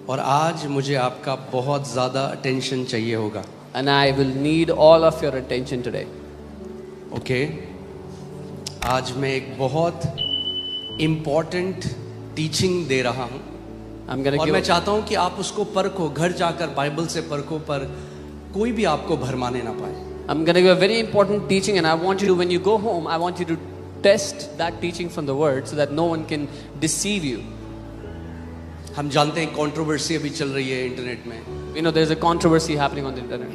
और आज मुझे आपका बहुत ज़्यादा अटेंशन चाहिए होगा. And I will need all of your attention today. Okay आज मैं एक बहुत इम्पॉर्टेंट टीचिंग दे रहा हूँ I'm going to और give मैं चाहता हूँ कि आप उसको परखो, घर जाकर बाइबल से परखो, पर कोई भी आपको भरमाने ना पाए. I'm going to give a very important teaching, and I want you to, when you go home, I want you to test that teaching from the word so that no one can deceive you. हम जानते हैं controversy अभी चल रही है internet में. You know, there's a controversy happening on the internet.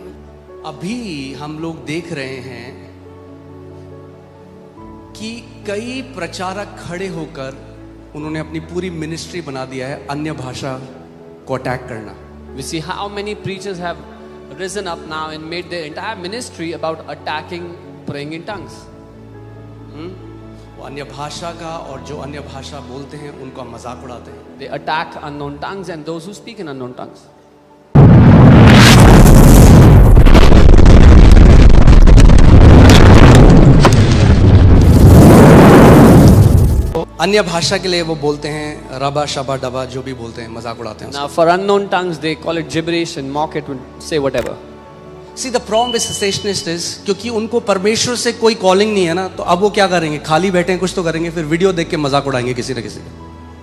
अभी हम लोग देख रहे हैं कि कई प्रचारक खड़े होकर उन्होंने अपनी पूरी मिनिस्ट्री बना दिया है अन्य भाषा को अटैक करना. We see how many preachers have risen up now and made their entire ministry about attacking praying in tongues. वो अन्य भाषा का और जो अन्य भाषा बोलते हैं उनका मजाक उड़ाते हैं. They attack unknown tongues and those who speak in unknown tongues. अन्य भाषा के लिए वो बोलते हैं रबा शबा डबा, जो भी बोलते हैं मजाक उड़ाते हैं. Now for unknown tongues they call it gibberish and mock it and say whatever. See the problem with cessationist is क्योंकि उनको परमेश्वर से कोई कॉलिंग नहीं है ना, तो अब वो क्या करेंगे, खाली बैठे हैं कुछ तो करेंगे, फिर वीडियो देख के मजाक उड़ाएंगे किसी न किसी.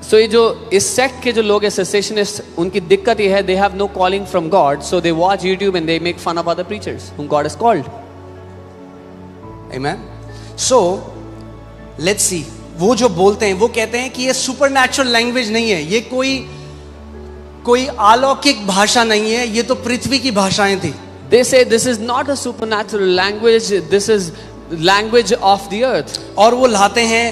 So ये जो इस सेक्ट के जो लोग हैं cessationists, उनकी दिक्कत ये है they have no calling from God, so they watch YouTube and they make fun of other preachers whom God has called. Amen. So let's see. वो जो बोलते हैं वो कहते हैं कि ये सुपरनैचुरल लैंग्वेज नहीं है, ये कोई अलौकिक भाषा नहीं है, ये तो पृथ्वी की भाषाएं थी. They say this is not a supernatural language, this is language of the earth. और वो लाते हैं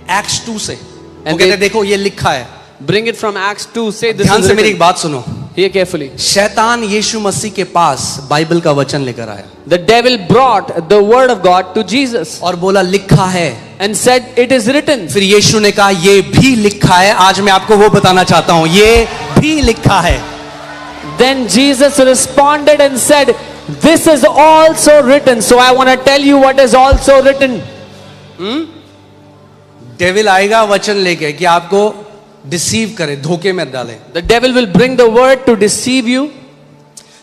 Acts 2 से. वो कहते हैं देखो ये लिखा है. Bring it from Acts 2. Say this. ध्यान से मेरी एक बात सुनो. Hear carefully. शैतान यीशु मसीह के पास बाइबल का वचन लेकर आया. The devil brought the word of God to Jesus. और बोला लिखा है. And said it is written. फिर यीशु ने कहा ये भी लिखा है. आज मैं आपको वो बताना चाहता हूं, ये भी लिखा है. Then Jesus responded and said, this is also written. So I want to tell you what is also written. Devil आएगा वचन लेके कि आपको डिसीव करे, धोखे में डाले. The devil will bring the word to deceive you.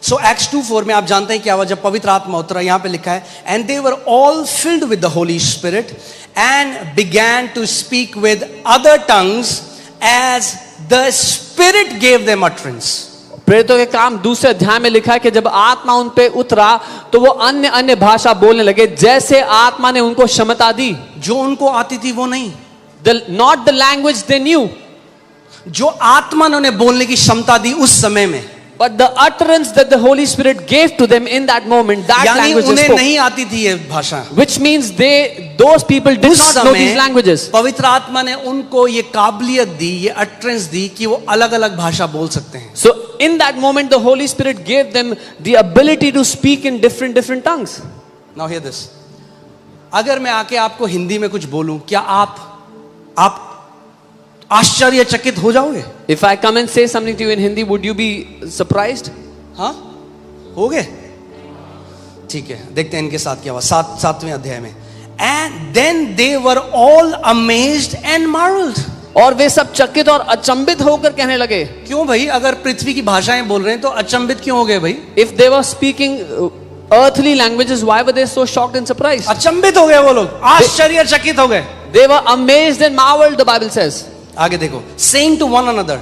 So Acts 2:4 में आप जानते हैं क्या हुआ जब पवित्र आत्मा उतरा. यहाँ पे लिखा है and they were all filled with the Holy Spirit and began to speak with other tongues as the Spirit gave them utterance. प्रेरितों के काम दूसरे अध्याय में लिखा है कि जब आत्मा उन पे उतरा तो वो अन्य भाषा बोलने लगे जैसे आत्मा ने उनको क्षमता दी. जो उनको आती थी वो नहीं. Not the language they knew. जो आत्मा ने उन्हें बोलने की क्षमता दी उस समय में. But the utterance that the Holy Spirit gave to them in that moment, that language they उन्हें spoke. नहीं आती थी ये भाषा. Which means those people did not know these languages. पवित्र आत्मा ने उनको ये काबिलियत दी, ये अटरेंस दी कि वो अलग-अलग भाषा बोल सकते हैं. So in that moment the Holy Spirit gave them the ability to speak in different tongues. Now hear this. अगर मैं आके आपको हिंदी में कुछ बोलूं, क्या आप आश्चर्यचकित हो जाओगे? If I come and say something to you in Hindi, would you be surprised? हाँ, होगे? ठीक है, देखते हैं इनके साथ क्या हुआ. 7वें अध्याय में. And then they were all amazed and marveled. और वे सब चकित और अचंभित होकर कहने लगे. क्यों भाई, अगर पृथ्वी की भाषाएं बोल रहे हैं तो अचंभित क्यों हो गए भाई? If they were speaking earthly languages, why were they so shocked and surprised? अचंभित हो गए वो लोग, आश्चर्यचकित हो गए. They were amazed and marveled, the Bible says. आगे देखो. Saying to one another,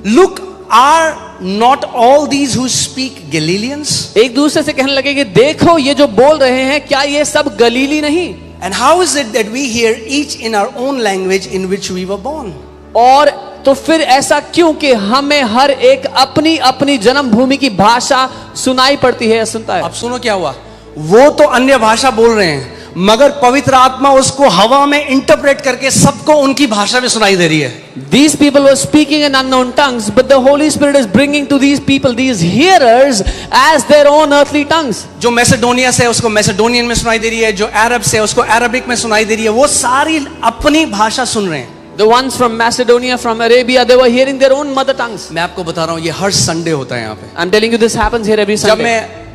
look, are not all these who speak Galileans? एक दूसरे से कहने लगे कि देखो ये जो बोल रहे हैं क्या ये सब गलीली नहीं? And how is it that we hear each in our own language in which we were born? और तो फिर ऐसा क्यों कि हमें हर एक अपनी अपनी जन्मभूमि की भाषा सुनाई पड़ती है या सुनता है? अब सुनो क्या हुआ. वो तो अन्य भाषा बोल रहे हैं मगर पवित्र आत्मा उसको हवा में इंटरप्रेट करके सबको उनकी भाषा में सुनाई दे रही है. These people were speaking in unknown tongues, but the Holy Spirit is bringing to these people, these hearers, as their own earthly tongues. जो मैसेडोनिया से उसको मैसेडोनियन में सुनाई दे रही है, जो अरब से उसको अरबिक में सुनाई दे रही है, वो सारी अपनी भाषा सुन रहे हैं. The ones from Macedonia, from Arabia, they were hearing their own mother tongues. मैं आपको बता रहा हूँ ये हर संडे होता है यहाँ पे. I'm telling you this happens here every जब Sunday. मैं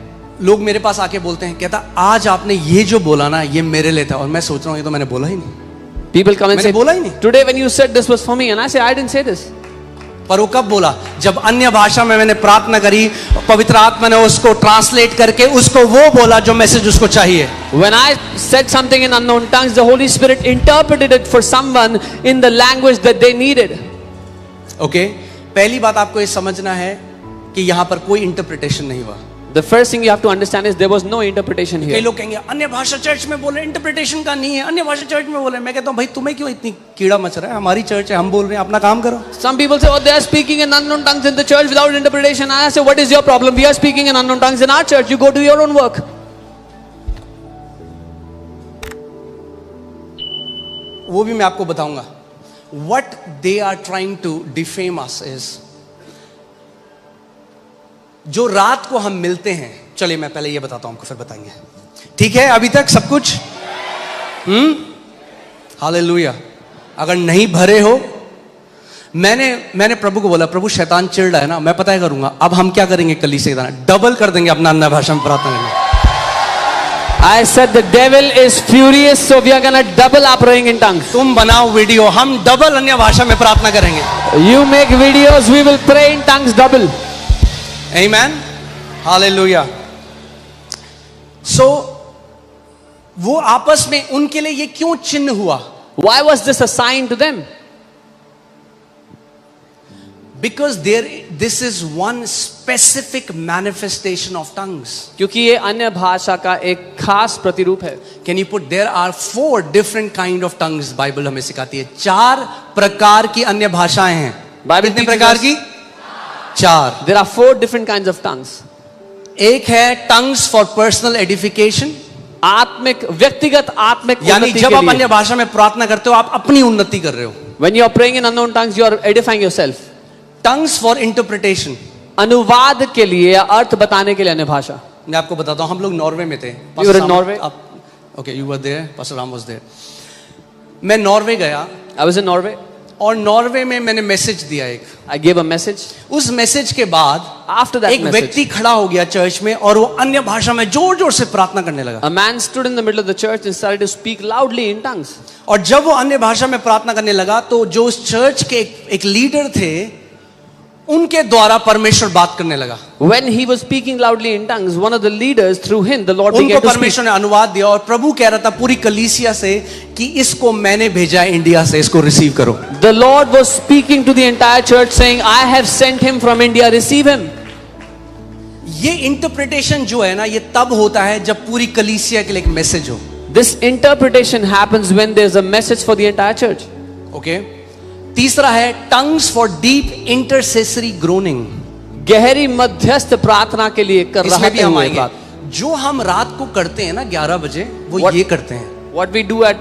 लोग मेरे पास आके बोलते हैं, कहता आज आपने ये जो बोला ना ये मेरे लिए था, और मैं सोच रहा हूँ ये तो मैंने बोला ही नहीं. People come and मैंने say, बोला ही नहीं. today when you said this was for me, and I say I didn't say this. पर वो कब बोला? जब अन्य भाषा में मैंने प्रार्थना करी, पवित्र आत्मा ने उसको ट्रांसलेट करके उसको वो बोला जो मैसेज उसको चाहिए. When I said something in unknown tongues, the Holy Spirit interpreted it for someone in the language that they needed. Okay, पहली बात आपको ये समझना है कि यहां पर कोई इंटरप्रिटेशन नहीं हुआ. The first thing you have to understand is there was no interpretation कई here. लोग कहेंगे अन्य भाषा चर्च में बोले, इंटरप्रिटेशन का नहीं है, अन्य भाषा चर्च में बोले. मैं कहता हूं भाई तुम्हें क्यों इतनी कीड़ा मच रहा है? हमारी चर्च है, हम बोल रहे हैं, अपना काम करो. Some people say, oh, they are speaking in unknown tongues in the church without interpretation. And I say, what is your problem? We are speaking in unknown tongues in our church. You go do your own work. वो भी मैं आपको बताऊंगा. What they are trying to defame us is, जो रात को हम मिलते हैं. चलिए मैं पहले ये बताता हूं, आपको फिर बताएंगे. ठीक है अभी तक सब कुछ? हालेलुया. अगर नहीं भरे हो, मैंने प्रभु को बोला, प्रभु शैतान चिढ़ रहा है ना, मैं पता है करूंगा. अब हम क्या करेंगे? कलीसिया के दाना डबल कर देंगे अपना अन्य भाषा में प्रार्थना करना. I said the devil is furious, so we are gonna double our praying in tongues. तुम बनाओ वीडियो, हम डबल अन्य भाषा में प्रार्थना करेंगे. You make videos, we will pray in tongues double. Amen. Hallelujah. So वो आपस में उनके लिए ये क्यों चिन्ह हुआ? Why was this a sign to them? Because this is one specific manifestation of tongues. क्योंकि ये अन्य भाषा का एक खास प्रतिरूप है. Can you put, there are 4 different kind of tongues. Bible हमें सिखाती है 4 प्रकार की अन्य भाषाएं हैं. Bible कितने teaches प्रकार us- की? 4. There are 4 different kinds of tongues. एक है tongues for personal edification. आत्मिक, व्यक्तिगत आत्मिक यानी उन्नति जब के आप लिए. अन्य भाषा में प्रार्थना करते हो, आप अपनी उन्नति कर रहे हो. When you are praying in unknown tongues, you are edifying yourself. Tongues for interpretation. अनुवाद के लिए या अर्थ बताने के लिए अन्य भाषा. मैं आपको बताता हूं, हम लोग नॉर्वे में थे. You were in Norway? Okay, you were there, pastor Ram was there. मैं नॉर्वे गया I was in Norway. और नॉर्वे में मैंने मैसेज दिया एक. I gave a message. उस मैसेज के बाद After that एक message, व्यक्ति खड़ा हो गया चर्च में और वो अन्य भाषा में जोर जोर से प्रार्थना करने लगा. a man stood in the middle of the church and started to speak loudly in tongues. और जब वो अन्य भाषा में प्रार्थना करने लगा तो जो उस चर्च के एक लीडर थे, उनके द्वारा परमेश्वर बात करने लगा. When he was speaking loudly in tongues, one of the leaders, through him, the Lord उनको began to speak. परमेश्वर ने अनुवाद दिया और प्रभु कह रहा था पूरी कलीसिया से कि इसको मैंने भेजा है इंडिया से, इसको रिसीव करो. The Lord was speaking to the entire church saying, I have sent him from India, receive him. ये इंटरप्रिटेशन जो है ना, ये तब होता है जब पूरी कलीसिया के लिए एक मैसेज हो. This interpretation happens when there's a message for the entire church. Okay. तीसरा है tongues for deep intercessory groaning. गहरी मध्यस्थ प्रार्थना के लिए कर रहा इसमें भी हम है आएंगे. जो हम रात को करते हैं ना 11 बजे, वो What- ये करते हैं. What we do at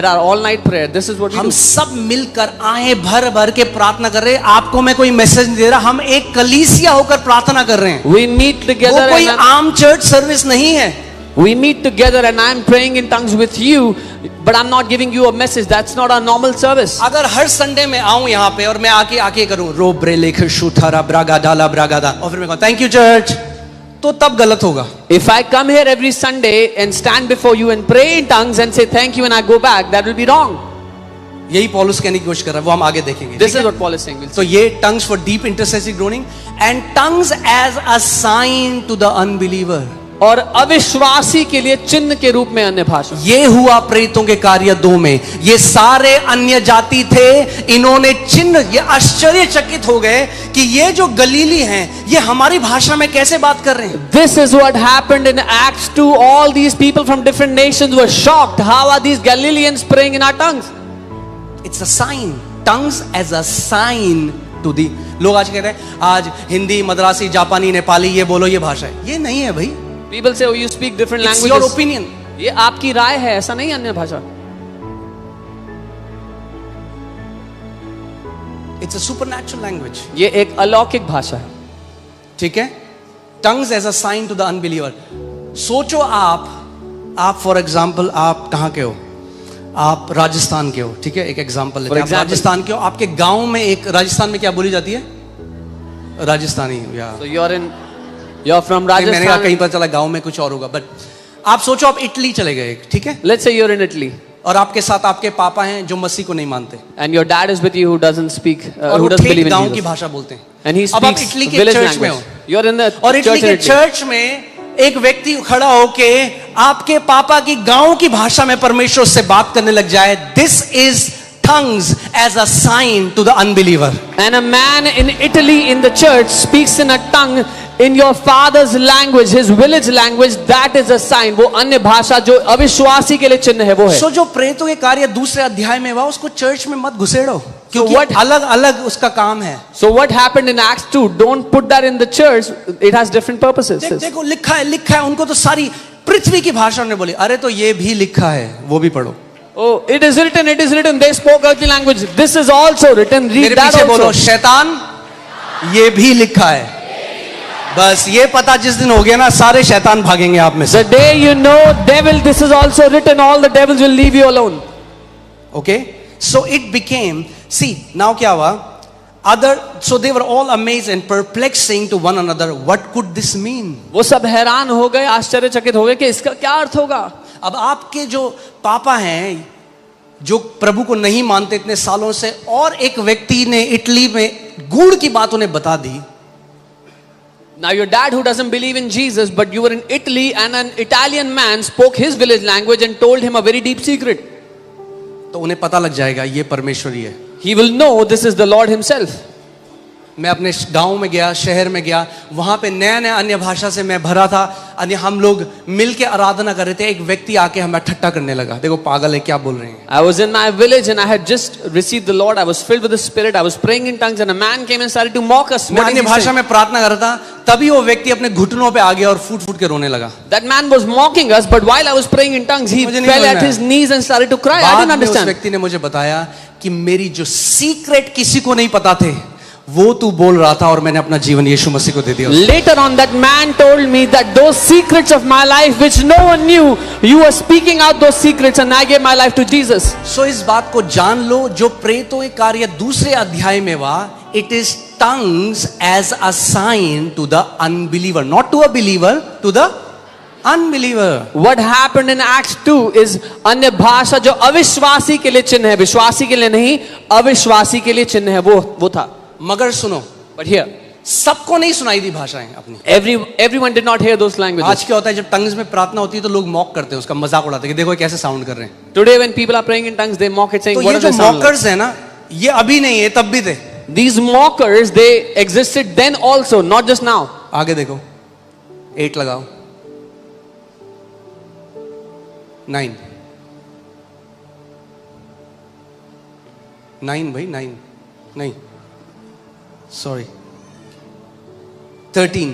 our all night prayer, this is what we हम do. सब मिलकर आए भर भर के प्रार्थना कर रहे हैं. आपको मैं कोई मैसेज नहीं दे रहा, हम एक कलीसिया होकर प्रार्थना कर रहे हैं. We meet वो together कोई and आम चर्च सर्विस नहीं है. we meet together and I'm praying in tongues with you, but I'm not giving you a message. That's not our normal service. अगर हर संडे में आऊं यहाँ पे और मैं आके करूं रो ब्रे लेख शुथारा ब्रागा डाला ब्रागादा और फिर मैं कहूं थैंक यू चर्च, तो तब गलत होगा. If I come here every Sunday and stand before you and pray in tongues and say thank you and I go back, that will be wrong. यही पौलुस कहने की कोशिश कर रहा है, वो हम आगे देखेंगे. This is what Paul is saying. We'll तो ये tongues for deep intercessory groaning and tongues as a sign to the unbeliever. और अविश्वासी के लिए चिन्ह के रूप में अन्य भाषा. ये हुआ प्रेरितों के कार्य 2 में. ये सारे अन्य जाति थे, इन्होंने चिन्ह, ये आश्चर्यचकित हो गए कि ये जो गलीली हैं ये हमारी भाषा में कैसे बात कर रहे हैं. This is what happened in Acts 2. All these people from different nations were shocked. How are these Galileans praying in our tongues? It's a sign. Tongues as a sign to the. लोग आज कहते हैं आज हिंदी, मद्रासी, जापानी, नेपाली ये बोलो, ये भाषा है. ये नहीं है भाई. People say, oh, you speak different It's your languages. opinion. ये आपकी राय है, ऐसा नहीं अन्य भाषा. It's a supernatural language. ये एक अलौकिक भाषा है. ठीक है. Tongues as a sign to the unbeliever. सोचो आप फॉर एग्जाम्पल, आप कहाँ के हो? आप राजस्थान के हो. ठीक है, एक एग्जाम्पल लेते हैं. आप राजस्थान के हो, आपके गांव में एक, राजस्थान में क्या बोली जाती है? राजस्थानी. या So you're from मैंने कहा Rajasthan. कहीं पता चला गांव में कुछ और होगा. बट आप सोचो आप इटली चले गए. ठीक है, Let's say you're in Italy. और आपके साथ आपके पापा हैं जो मसीह को नहीं मानते, and your dad is with you who doesn't speak, और who वो doesn't believe ठेठ in गांव की Jesus, भाषा बोलते हैं। and he अब आप speaks इटली के village चर्च में language. हो, You're in the और इटली church in के Italy. चर्च में एक व्यक्ति खड़ा होके आपके पापा की गांव की भाषा में परमेश्वर से बात करने लग जाए, this is tongues as a sign to the unbeliever. And a man in Italy in the church speaks in a tongue in your father's language, his village language. That is a sign. वो अन्य भाषा जो अविश्वासी के लिए चिन्ह है वो है. सो जो प्रेरितों के कार्य दूसरे अध्याय में हुआ उसको चर्च में मत घुसेड़ो, क्योंकि what- अलग अलग उसका काम है। So what happened in Acts 2? Don't put that in the church. It has different purposes. देखो लिखा है, उनको तो सारी पृथ्वी की भाषा ने बोली, अरे तो ये भी लिखा है, वो भी पढ़ो। Oh, it is written. It is written. They spoke earthly language. This is also written. मेरे Read that पीछे बोलो, also. शैतान ये भी लिखा है। बस ये पता जिस दिन हो गया ना, सारे शैतान भागेंगे आप में से। The day you know, devil, this is also written. All the devils will leave you alone. Okay, so it became, see now क्या हुआ, so they were all amazed and perplexing to one another, what could this mean? वो सब हैरान हो गए, आश्चर्यचकित हो गए कि इसका क्या अर्थ होगा. अब आपके जो पापा हैं जो प्रभु को नहीं मानते इतने सालों से, और एक व्यक्ति ने इटली में गुड़ की बात उन्हें बता दी. Now your dad who doesn't believe in Jesus, but you were in Italy and an Italian man spoke his village language and told him a very deep secret. तो उन्हें पता लग जाएगा ये परमेश्वर ही है. He will know this is the Lord himself. मैं अपने गांव में गया, शहर में गया, वहां पे नया नया अन्य भाषा से मैं भरा था, अन्य हम लोग मिलके आराधना कर रहे थे. एक व्यक्ति आके हमें ठट्टा करने लगा, देखो पागल है क्या बोल रहे हैं. I was in my village and I had just received the Lord. I was filled with the Spirit. I was praying in tongues and a man came and started to mock us. मैं अन्य भाषा में प्रार्थना कर रहा था, तभी वो व्यक्ति अपने घुटनों पे आ गया और फूट फूट के रोने लगा. That man was mocking us, but while I was praying in tongues, he मुझे नहीं fell समझ at में his आया. knees and started to cry. I बाद didn't में उस understand. व्यक्ति ने मुझे बताया कि मेरी जो सीक्रेट किसी को नहीं पता थे वो तू बोल रहा था और मैंने अपना जीवन यीशु मसीह को दे दिया. Later on, that man told me that those secrets of my life which no one knew, you were speaking out those secrets and I gave my life to Jesus. सो इस बात को जान लो, जो प्रेतों के कार्य दूसरे अध्याय में हुआ, it is tongues as a sign to the unbeliever, not to a believer, to the unbeliever. What happened in Acts 2 is अन्य भाषा जो अविश्वासी के लिए चिन्ह है, विश्वासी के लिए नहीं, अविश्वासी के लिए चिन्ह है, वो था. मगर सुनो, But here, सबको नहीं सुनाई दी भाषाएं अपनी. everyone did not hear those languages. आज क्या होता है, जब टंग्स में प्रार्थना होती है तो लोग मॉक करते हैं, उसका मजाक उड़ाते हैं कि देखो ये कैसे साउंड कर रहे हैं. Today when people are praying in tongues, they mock it saying, तो what ये does जो that sound like? मॉकर्स है ना, ये अभी नहीं है, तब भी थे. These mockers, they existed then also, not just now. आगे देखो, 8 लगाओ, 9 भाई 9 नहीं, sorry 13.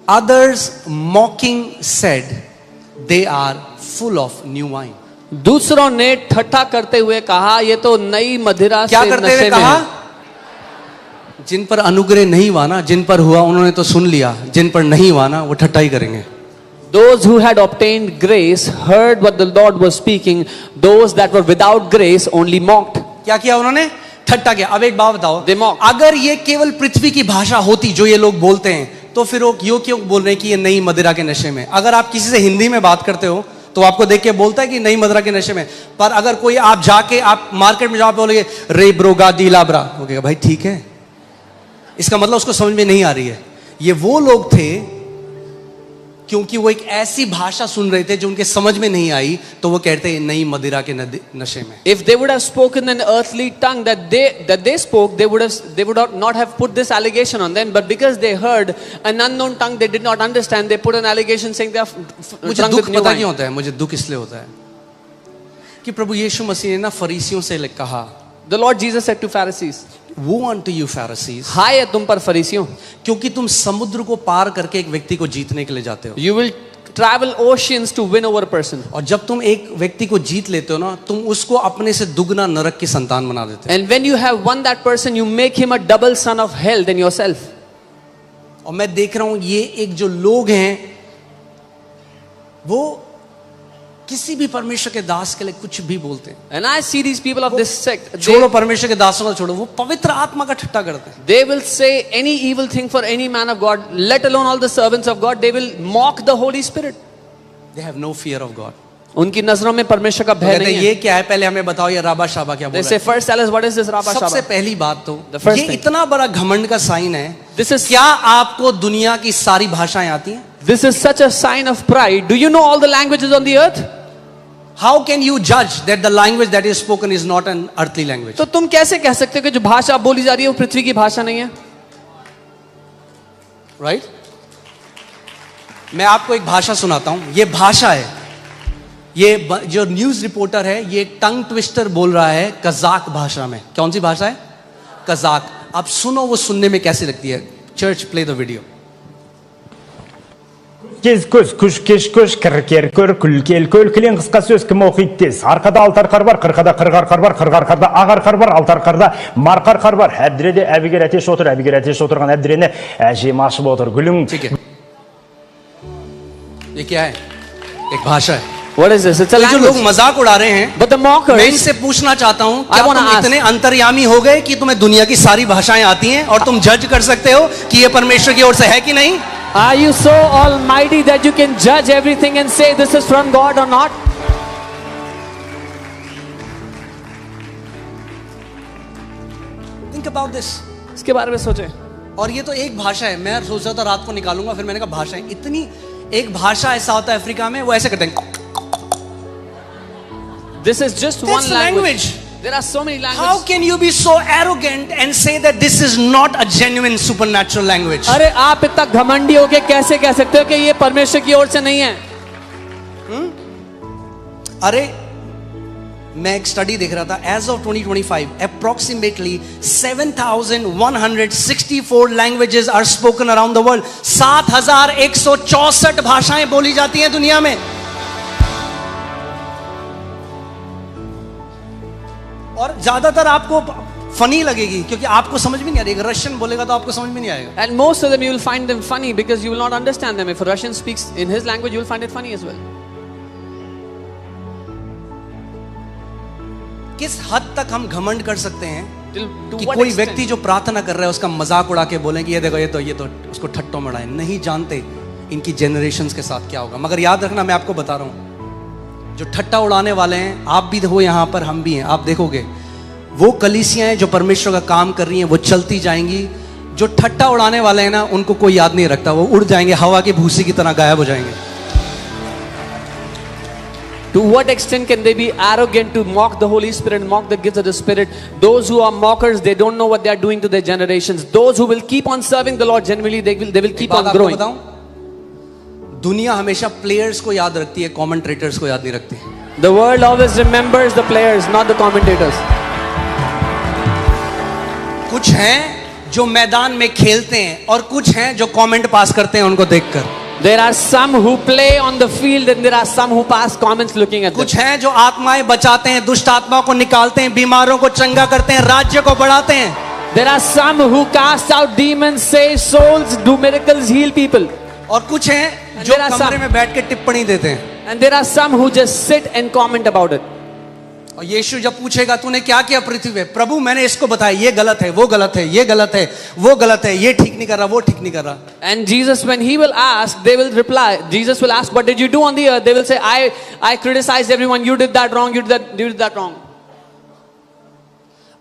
Others mocking said, they are full of new wine. दूसरों ने ठट्ठा करते हुए कहा, ये तो नई मदिरा क्या से करते नशे हुए में कहा? है. जिन पर अनुग्रह नहीं हुआ ना, जिन पर हुआ उन्होंने तो सुन लिया, जिन पर नहीं हुआ ना वो ठट्टा ही करेंगे. Those who had obtained grace heard what the Lord was speaking. Those that were without grace only mocked. क्या किया उन्होंने? ठट्टा किया. अब एक बात बताओ, They mocked. अगर ये केवल पृथ्वी की भाषा होती जो ये लोग बोलते हैं, तो फिर वो क्यों बोल रहे हैं कि ये नई मदिरा के नशे में? अगर आप किसी से हिंदी में बात करते हो तो आपको देख के बोलता है कि नई मदिरा के नशे में. पर अगर कोई आप जाके आप मार्केट में जाओ बोलोगे रे ब्रोगा दीलाब्रा, वो कहेगा भाई ठीक है, इसका मतलब उसको समझ में नहीं आ रही है. ये वो लोग थे क्योंकि वो एक ऐसी भाषा सुन रहे थे जो उनके समझ में नहीं आई, तो वो कहते हैं नई मदिरा के नशे में. If they would have spoken an earthly tongue that they spoke, they would not have put this allegation on them. But because they heard an unknown tongue they did not understand, they put an allegation saying they are मुझे drunk दुख with new पता wine. क्यों होता है? मुझे दुख इसलिए होता है कि प्रभु यीशु मसीह ने ना फरीसियों से कहा, The Lord Jesus said to Pharisees, वो unto you Pharisees, हाय है तुम पर फरीसियों, क्योंकि तुम समुद्र को पार करके एक व्यक्ति को जीतने के लिए जाते हो. you will travel oceans to win over a person. और जब तुम एक व्यक्ति को जीत लेते हो ना, तुम उसको अपने से दुगना नरक की संतान बना देते हो. And when you have won that person, you make him a double son of hell than yourself. और मैं देख रहा हूं ये एक जो लोग हैं वो किसी भी परमेश्वर के दास के लिए कुछ भी बोलते हैं, And I see these people of this sect. छोड़ो परमेश्वर के दासों को छोड़ो, वो पवित्र आत्मा का ठट्टा करते हैं. They will say any evil thing for any man of God, let alone all the servants of God. They will mock the Holy Spirit. They have no fear of God. उनकी नजरों में परमेश्वर का भय कहते नहीं हैं है. ये क्या है, पहले हमें बताओ ये राबा शाबा क्या बोल They रहा say है. first tell us what is this Rabba सबसे Shabba. पहली बात तो The first ये thing. इतना बड़ा घमंड का साइन है. This is क्या आपको दुनिया की सारी भाषाएं आती हैं? This is such a sign of pride. Do you know all the languages on the earth? How can you judge that the language that is spoken is not an earthly language? तो तुम कैसे कह सकते हो कि जो भाषा बोली जा रही है वो पृथ्वी की भाषा नहीं है? Right? मैं आपको एक भाषा सुनाता हूं. ये भाषा है, ये जो न्यूज रिपोर्टर है ये एक टंग ट्विस्टर बोल रहा है कजाक भाषा में. कौन सी भाषा है? कजाक. आप सुनो वो सुनने में कैसी लगती है. Church play the video. Кез көз, күш кеш көш, кір көр, күл кел көл, кілең қысқа сөз кім оқиды тез. Арқада алтар қар бар, қырқада қырғар қар бар, қырғар қарда ағар қар бар, алтар қарда марқар қар бар. Әбдіреде әбігер әтеш отыр, әбігер әтеш отырған әбдірене әжем ашып отыр. Гүлің. ठीक है. ये क्या है? एक भाषा है. What is this? It's a तो जो लोग language. मजाक उड़ा रहे हैं, But the मैं mockers, इनसे पूछना चाहता हूं, I क्या wanna तुम ask. इतने अंतर्यामी हो गए कि तुम्हें दुनिया की सारी भाषाएं आती हैं और तुम जज कर सकते हो कि ये परमेश्वर की ओर से है कि नहीं? are you so almighty that you can judge everything and say this is from God or not? Think about this. इसके बारे में सोचें. और ये तो एक भाषा है. मैं सोच रहा था रात को निकालूंगा, फिर मैंने कहा भाषा है इतनी. एक भाषा है साउथ अफ्रीका में, वो ऐसे करते हैं. This is just That's one language. language. There are so many How languages. can you be so arrogant and say that this is not a genuine supernatural language? अरे आप इतना घमंडी होके कैसे कह सकते हो कि ये परमेश्वर की ओर से नहीं है? अरे मैं एक स्टडी देख रहा था. As of 2025 approximately 7,164 languages are spoken around the world. 7,164 भाषाएं बोली जाती हैं दुनिया में. और ज्यादातर आपको फनी लगेगी क्योंकि आपको समझ में नहीं आ रही. अगर रशियन बोलेगा तो आपको समझ में नहीं आएगा. And most of them you will find them funny because you will not understand them. If a Russian speaks in his language, you will find it funny as well. किस हद तक हम घमंड कर सकते हैं To कि what कोई extent? व्यक्ति जो प्रार्थना कर रहा है उसका मजाक उड़ा के बोलें कि ये देखो ये तो उसको ठट्टों में उड़ाएं. नहीं जानते इनकी जनरेशंस के साथ क्या होगा. मगर याद रखना, मैं आपको बता रहा हूं, जो ठट्टा उड़ाने वाले हैं, आप भी हो यहां पर, हम भी हैं. आप देखोगे वो कलीसियां जो परमेश्वर का काम कर रही हैं वो चलती जाएंगी. जो ठट्टा उड़ाने वाले हैं ना, उनको कोई याद नहीं रखता. वो उड़ जाएंगे, हवा की भूसी की तरह गायब हो जाएंगे. To what extent can they be arrogant to mock the Holy Spirit, mock the gifts of the Spirit? Those who are mockers, they don't know what they are doing to their generations. Those who will keep on serving the Lord, genuinely they will keep on growing. बताऊं, दुनिया हमेशा players को याद रखती है, commentators को याद नहीं रखती. The world always remembers the players, not the commentators. कुछ हैं जो मैदान में खेलते हैं और कुछ हैं जो कमेंट पास करते हैं उनको देखकर. There are some who play on the field and there are some who pass comments looking at them. कुछ हैं जो आत्माएं बचाते हैं, दुष्ट आत्माओं को निकालते हैं, बीमारों को चंगा करते हैं, राज्य को बढ़ाते हैं. There are some who cast out demons, save souls, do miracles, heal people. और कुछ हैं जो there are कमरे some- में बैठ के टिप्पणी देते हैं. And there are some who just sit and comment about it. और यीशु जब पूछेगा तूने क्या किया पृथ्वी पे, प्रभु मैंने इसको बताया, ये गलत है, वो गलत है, ये गलत है, वो गलत है, ये ठीक नहीं कर रहा, वो ठीक नहीं कर रहा. And Jesus, when he will ask, they will reply. Jesus will ask, what did you do on the earth? They will say, I criticized everyone. You did that wrong. You did that wrong.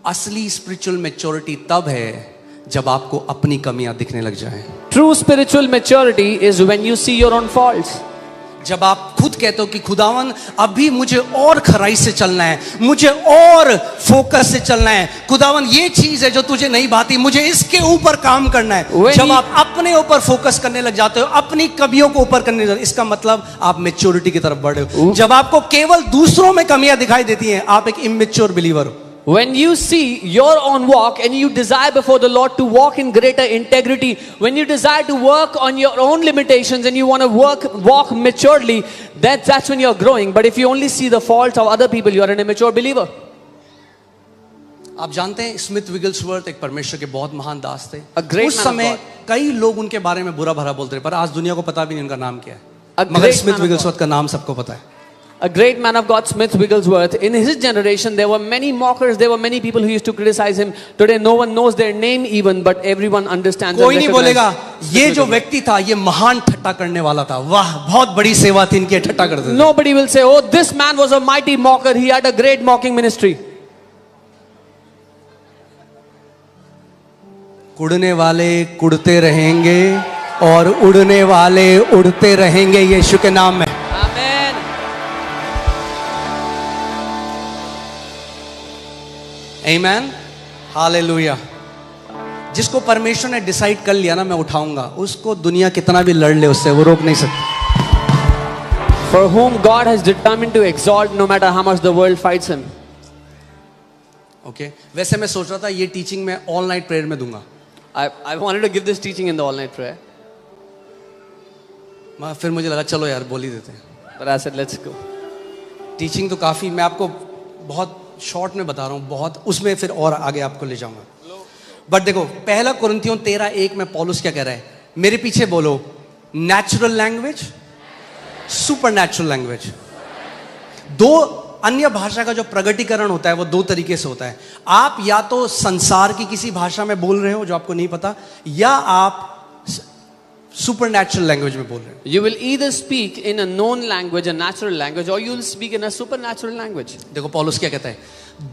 असली spiritual maturity तब है जब आपको अपनी कमियां दिखने लग जाएं. True spiritual maturity is when you see your own faults. जब आप खुद कहते हो कि खुदावन अभी मुझे और खराई से चलना है, मुझे और फोकस से चलना है, खुदावन ये चीज है जो तुझे नहीं भाती, मुझे इसके ऊपर काम करना है. When जब he- आप अपने ऊपर फोकस करने लग जाते हो, अपनी कमियों को ऊपर करने लग जाते हो, इसका मतलब आप मैच्योरिटी की तरफ बढ़े हो. जब आपको केवल दूसरों में कमियां दिखाई देती हैं, आप एक इमेच्योर बिलीवर हो. When you see your own walk and you desire before the Lord to walk in greater integrity, when you desire to work on your own limitations and you want to walk maturely, that's when you're growing. But if you only see the faults of other people, you are an immature believer. आप जानते हैं Smith Wigglesworth एक परमेश्वर के बहुत महान दास थे. A great उस man of समय God. कई लोग उनके बारे में बुरा भरा बोलते रहे, पर आज दुनिया को पता भी नहीं उनका नाम क्या A है. मगर great Smith man of Wigglesworth का नाम सबको पता है. A great man of God, Smith Wigglesworth, in his generation, there were many mockers, there were many people who used to criticize him. Today, no one knows their name even, but everyone understands and कोई नहीं बोलेगा recognizes ये Smith जो Wigglesworth. व्यक्ति था ये महान ठट्टा करने वाला था, वाह बहुत बड़ी सेवा थी, इनके ठट्टा करते थे। Nobody will say, oh, this man was a mighty mocker, he had a great mocking ministry. कुड़ने वाले कुड़ते रहेंगे और उड़ने वाले उड़ते रहेंगे यीशु के नाम में। Amen. आमीन, हालेलुया। जिसको परमेश्वर ने डिसाइड कर लिया ना मैं उठाऊंगा, उसको दुनिया कितना भी लड़ ले उससे वो रोक नहीं सकती। For whom God has determined to exalt, no matter how much the world fights him. Okay वैसे मैं सोच रहा था ये टीचिंग मैं ऑल नाइट प्रेयर में दूंगा, I wanted to give this teaching in the all-night prayer, फिर मुझे लगा चलो यार बोल ही देते हैं। but I said, let's go. Teaching तो काफ़ी, मैं आपको बहुत शॉर्ट में बता रहा हूँ, बहुत उसमें फिर और आगे आपको ले जाऊंगा। बट देखो पहला कुरिन्थियों 13:1 में पौलुस क्या कह रहा है, मेरे पीछे बोलो, natural language, super natural language. दो अन्य भाषा का जो प्रगटीकरण होता है वो दो तरीके से होता है। आप या तो संसार की किसी भाषा में बोल रहे हो जो आपको नहीं पता, या आप सुपर नेचुरल लैंग्वेज में बोल रहे हो। You will either speak in a known language, a natural language, or you will speak in a supernatural language. देखो पौलुस क्या कहता है,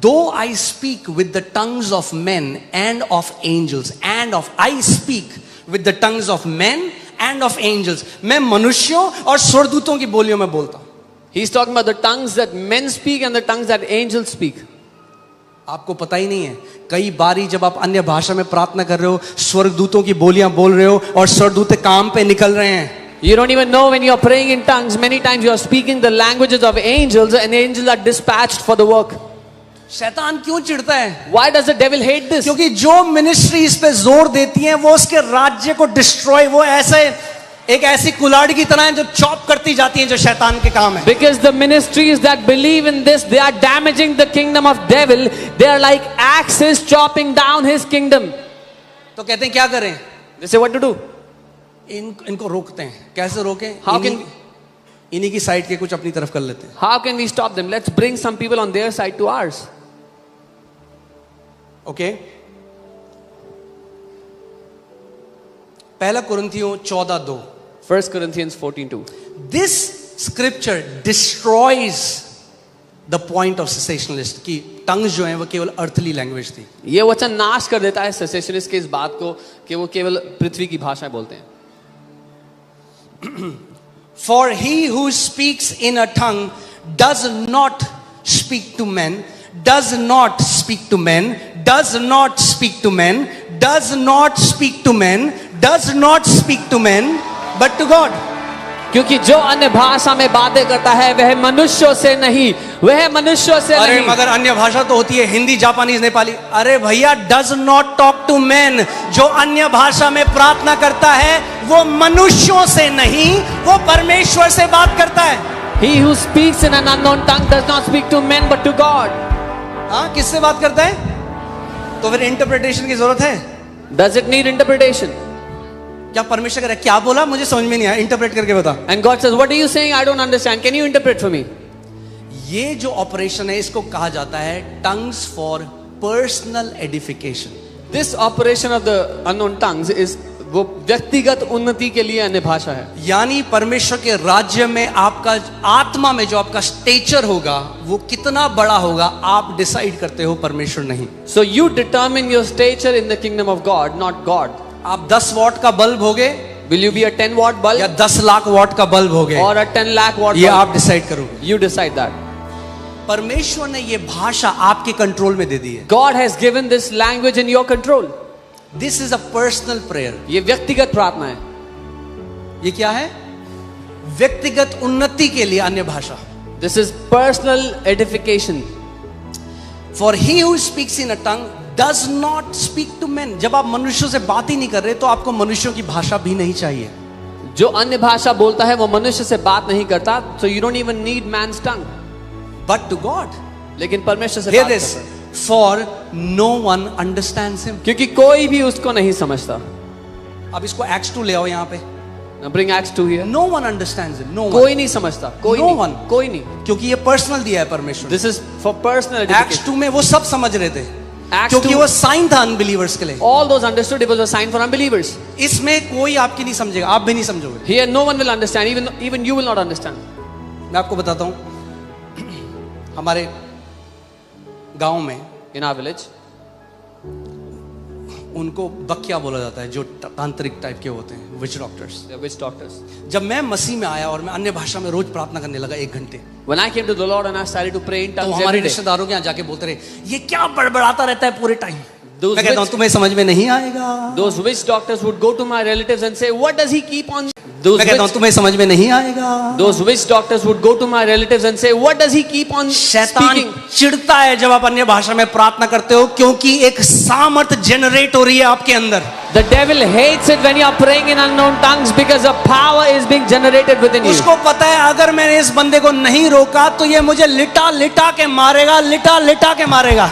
though I speak with the tongues of men and of angels, and of I speak with the tongues of men and of angels, मैं मनुष्यों और स्वर्गदूतों की बोलियों में बोलता हूं। He's talking about the tongues that men speak and the tongues that angels speak. आपको पता ही नहीं है, कई बारी जब आप अन्य भाषा में प्रार्थना कर रहे हो, स्वर्गदूतों की बोलियां बोल रहे हो और स्वर्गदूत काम पे निकल रहे हैं। You don't even know when you're praying in tongues. Many times you are speaking the languages of angels and angels are dispatched for the work. शैतान क्यों चिढ़ता है? Why does the devil hate this? क्योंकि जो ministry इस पे जोर देती है वो उसके राज्य को डिस्ट्रॉय, वो ऐसे एक ऐसी कुल्हाड़ी की तरह है जो चॉप करती जाती है, जो शैतान के काम है। Because the ministries that believe in this, they are damaging the kingdom of devil. They are like axes chopping down his kingdom. तो कहते हैं क्या करें? They say what to do? इनको रोकते हैं, कैसे रोकें? How can- इन्हीं की साइड के कुछ अपनी तरफ कर लेते हैं। How can we stop them? Let's bring some people on their side to ours. Okay पहला कुरिन्थियों 14:2, 1 Corinthians 14:2. This scripture destroys the point of cessationalist की टंग्स जो है वो केवल अर्थली लैंग्वेज थी। ये वचन नाश कर देता है सेसेशनिस्ट के इस बात को कि वो केवल पृथ्वी की भाषाएं बोलते हैं। For he who speaks in a tongue does not speak to men, does not speak to men, does not speak to men, does not speak to men, does not speak to men, but to God. क्योंकि जो अन्य भाषा में बातें करता है वह मनुष्यों से नहीं, वह मनुष्यों से अरे नहीं। मगर अन्य भाषा तो होती है हिंदी, जापानीज, नेपाली। अरे भैया, does not talk to man, जो अन्य भाषा में प्रार्थना करता है वो मनुष्यों से नहीं, वो परमेश्वर से बात करता है। He who speaks in an unknown tongue does not speak to men but to God. हाँ, किससे बात करता है? तो फिर इंटरप्रिटेशन की जरूरत है। Does it need interpretation? क्या परमेश्वर कह रहा है, क्या बोला मुझे समझ में नहीं आया, इंटरप्रेट करके बता। And God says, what are you saying? I don't understand. Can you interpret for me? ये जो ऑपरेशन है इसको कहा जाता है tongues for personal edification. This operation of the unknown tongues is वो व्यक्तिगत उन्नति के लिए अन्य भाषा है। यानी परमेश्वर के राज्य में आपका आत्मा में जो आपका स्टेचर होगा वो कितना बड़ा होगा आप डिसाइड करते हो, परमेश्वर नहीं। So you determine your stature in the kingdom of God, not God. आप 10 वॉट का बल्ब होगे Will you be a 10 watt bulb या 10 लाख वॉट का बल्ब होगे, or a 10 lakh watt ये bulb? आप डिसाइड करोगे। You decide that. परमेश्वर ने ये भाषा आपके कंट्रोल में दे दी है। God has given this language in your control. This is a personal prayer. ये व्यक्तिगत प्रार्थना है। ये क्या है? व्यक्तिगत उन्नति के लिए अन्य भाषा। This is personal edification. For he who speaks in a tongue does not speak to men। जब आप मनुष्यों से बात ही नहीं कर रहे तो आपको मनुष्यों की भाषा भी नहीं चाहिए। जो अन्य भाषा बोलता है वो मनुष्य से बात नहीं करता, so you don't even need man's tongue. But to God, लेकिन परमेश्वर से हियर बात दिस, करता है। For no one understands him. क्योंकि कोई भी उसको नहीं समझता। अब इसको एक्ट्स 2 ले आओ यहाँ पे। Now bring Acts 2 here. No one understands it. No one. कोई नहीं समझता, कोई No नहीं, one. कोई नहीं. क्योंकि ये पर्सनल दिया है परमेश्वर। This is for personal acts edification. 2 में वो सब समझ रहे थे, Acts क्योंकि 2, वो साइन था अनबिलीवर्स के लिए। all those understood it was a sign for unbelievers. इसमें कोई आपकी नहीं समझेगा, आप भी नहीं समझोगे। Here no one will understand, even you will not understand. मैं आपको बताता हूँ, हमारे गांव में In our village, उनको बकिया बोला जाता है, जो तांत्रिक टाइप के होते हैं, विच doctors. they are witch doctors. जब मैं मसीह में आया और मैं अन्य भाषा में रोज प्रार्थना करने लगा 1 घंटे, When I came to the Lord and I started to pray in तो tongues हमारे every day, रिश्तेदारों के यहाँ जाके बोलते रहे, ये क्या बड़बड़ाता रहता है पूरे टाइम। Those मैं कहता हूँ witch- तुम्हें समझ में नहीं आएगा। those witch doctors would go to my relatives and say, what does he keep on? Those मैं कहता हूँ witch, तुम्हें समझ में नहीं आएगा। those witch doctors would go to my relatives and say, what does he keep on शैतान speaking? चिढ़ता है जब आप अन्य भाषा में प्रार्थना करते हो, क्योंकि एक सामर्थ जनरेट हो रही है आपके अंदर। The devil hates it when you are praying in unknown tongues because a power is being generated within you. उसको पता है अगर मैंने इस बंदे को नहीं रोका तो ये मुझे लिटा लिटा के मारेगा, लिटा लिटा के मारेगा।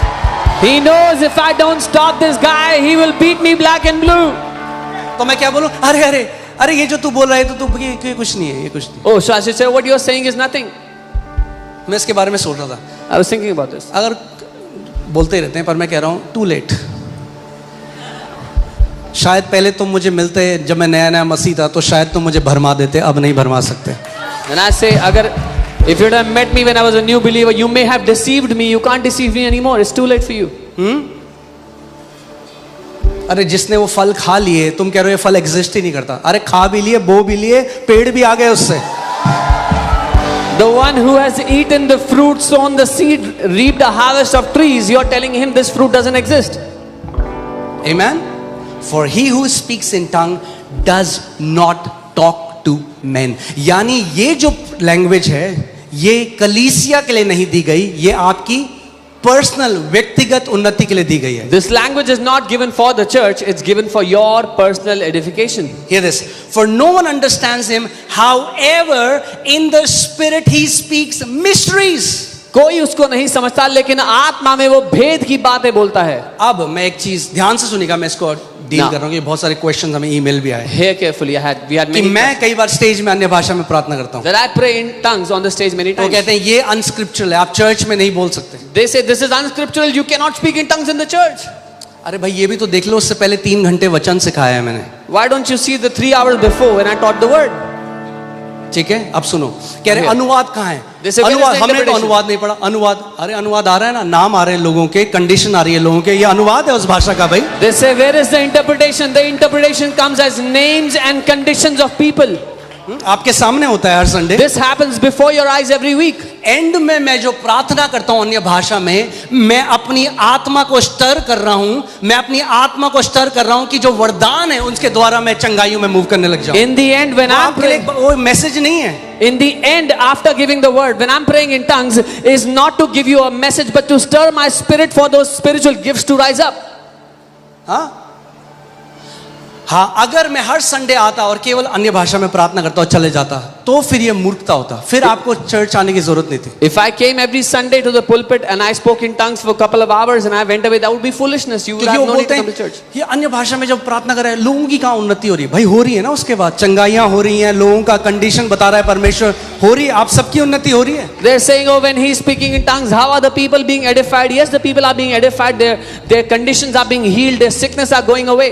He knows if I don't stop this guy, he will beat me black and blue. तो मैं क्या बोलूं, अरे अरे अरे ये जो तू बोल रहा है तो तू ये कुछ नहीं है, ये कुछ नहीं। Oh, so I should say what you are saying is nothing. मैं इसके बारे में सोच रहा था, I was thinking about this. अगर बोलते ही रहते हैं, पर मैं कह रहा हूं टू लेट। शायद पहले तुम मुझे मिलते जब मैं नया नया मसीह था तो शायद तुम मुझे भरमा देते, अब नहीं भरमा सकते। And I say, agar if you'd have met me when I was a new believer, you may have deceived me. You can't deceive me anymore. It's too late for you. अरे जिसने वो फल खा लिए, तुम कह रहे हो ये फल एग्जिस्ट ही नहीं करता। अरे खा भी लिए, बो भी लिए, पेड़ भी आ गए उससे। The one who has eaten the fruit, sown the seed, reaped a harvest of trees, you're telling him this fruit doesn't exist. Amen. For he who speaks in tongue does not talk to men. यानी ये जो language है ये कलीसिया के लिए नहीं दी गई, ये आपकी पर्सनल व्यक्तिगत उन्नति के लिए दी गई है। This language is not given for the church, it's given for your personal edification. Hear this. For no one understands him, however in the spirit he speaks mysteries. कोई उसको नहीं समझता, लेकिन आत्मा में वो भेद की बातें बोलता है। अब मैं एक चीज ध्यान से सुनिएगा, मैं इसको डील ना। कर रहा हूँ, बहुत सारे क्वेश्चंस हमें ईमेल भी आए Hear carefully. We had कि many मैं कई बार स्टेज में अन्य भाषा में प्रार्थना करता हूँ, that I pray in tongues on the stage many तो times. कहते हैं ये अनस्क्रिप्चुरल है, आप चर्च में नहीं बोल सकते। They say this is unscriptural. You cannot speak in tongues in the church. अरे भाई ये भी तो देख लो, उससे पहले 3 घंटे वचन सिखाया है मैंने। Why don't you see the 3 hours before when I taught the word? ठीक है, अब सुनो, कह रहे Okay. अनुवाद कहाँ है? This is अनुवाद, very हमने तो interpretation. अनुवाद नहीं पढ़ा। अनुवाद, अरे अनुवाद आ रहा है ना, नाम आ रहे हैं लोगों के, कंडीशन आ रही है लोगों के, ये अनुवाद है उस भाषा का भाई। They say, where is the interpretation? The interpretation comes as names and conditions of people. आपके सामने होता है हर Sunday. This happens before your eyes every week. End में मैं जो प्रार्थना करता हूं अन्य भाषा में, मैं अपनी आत्मा को स्टर कर रहा हूं, मैं अपनी आत्मा को स्टर कर रहा हूं कि जो वरदान है उनके द्वारा मैं चंगाइयों में मूव करने लग जाऊं। In the end, when I'm आपके लिए praying, वो मैसेज नहीं है। in the end, after giving the word, when I'm praying in tongues, is not to give you a message, but to stir my spirit for those spiritual gifts to rise up. हाँ, अगर मैं हर Sunday आता और केवल अन्य भाषा में प्रार्थना करता और चले जाता तो फिर ये मूर्खता होता, फिर आपको चर्च आने की जरूरत नहीं थी। If I came every Sunday to the pulpit and I spoke in tongues for a couple of hours and I went away, that would be foolishness. You would क्योंकि have वो no need बोलते to come to हैं church. ये अन्य भाषा में जब प्रार्थना कर रहे हैं, लोगों की कहाँ उन्नति हो रही है? भाई हो रही है ना, उसके बाद चंगाइयाँ हो रही हैं, लोगों का कंडीशन बता रहा है परमेश्वर, हो रही है, आप सबकी उन्नति हो रही है। They're saying, oh, when he's speaking in tongues, how are the people being edified? Yes, the people are being edified. Their conditions are being healed. Their sickness are going away.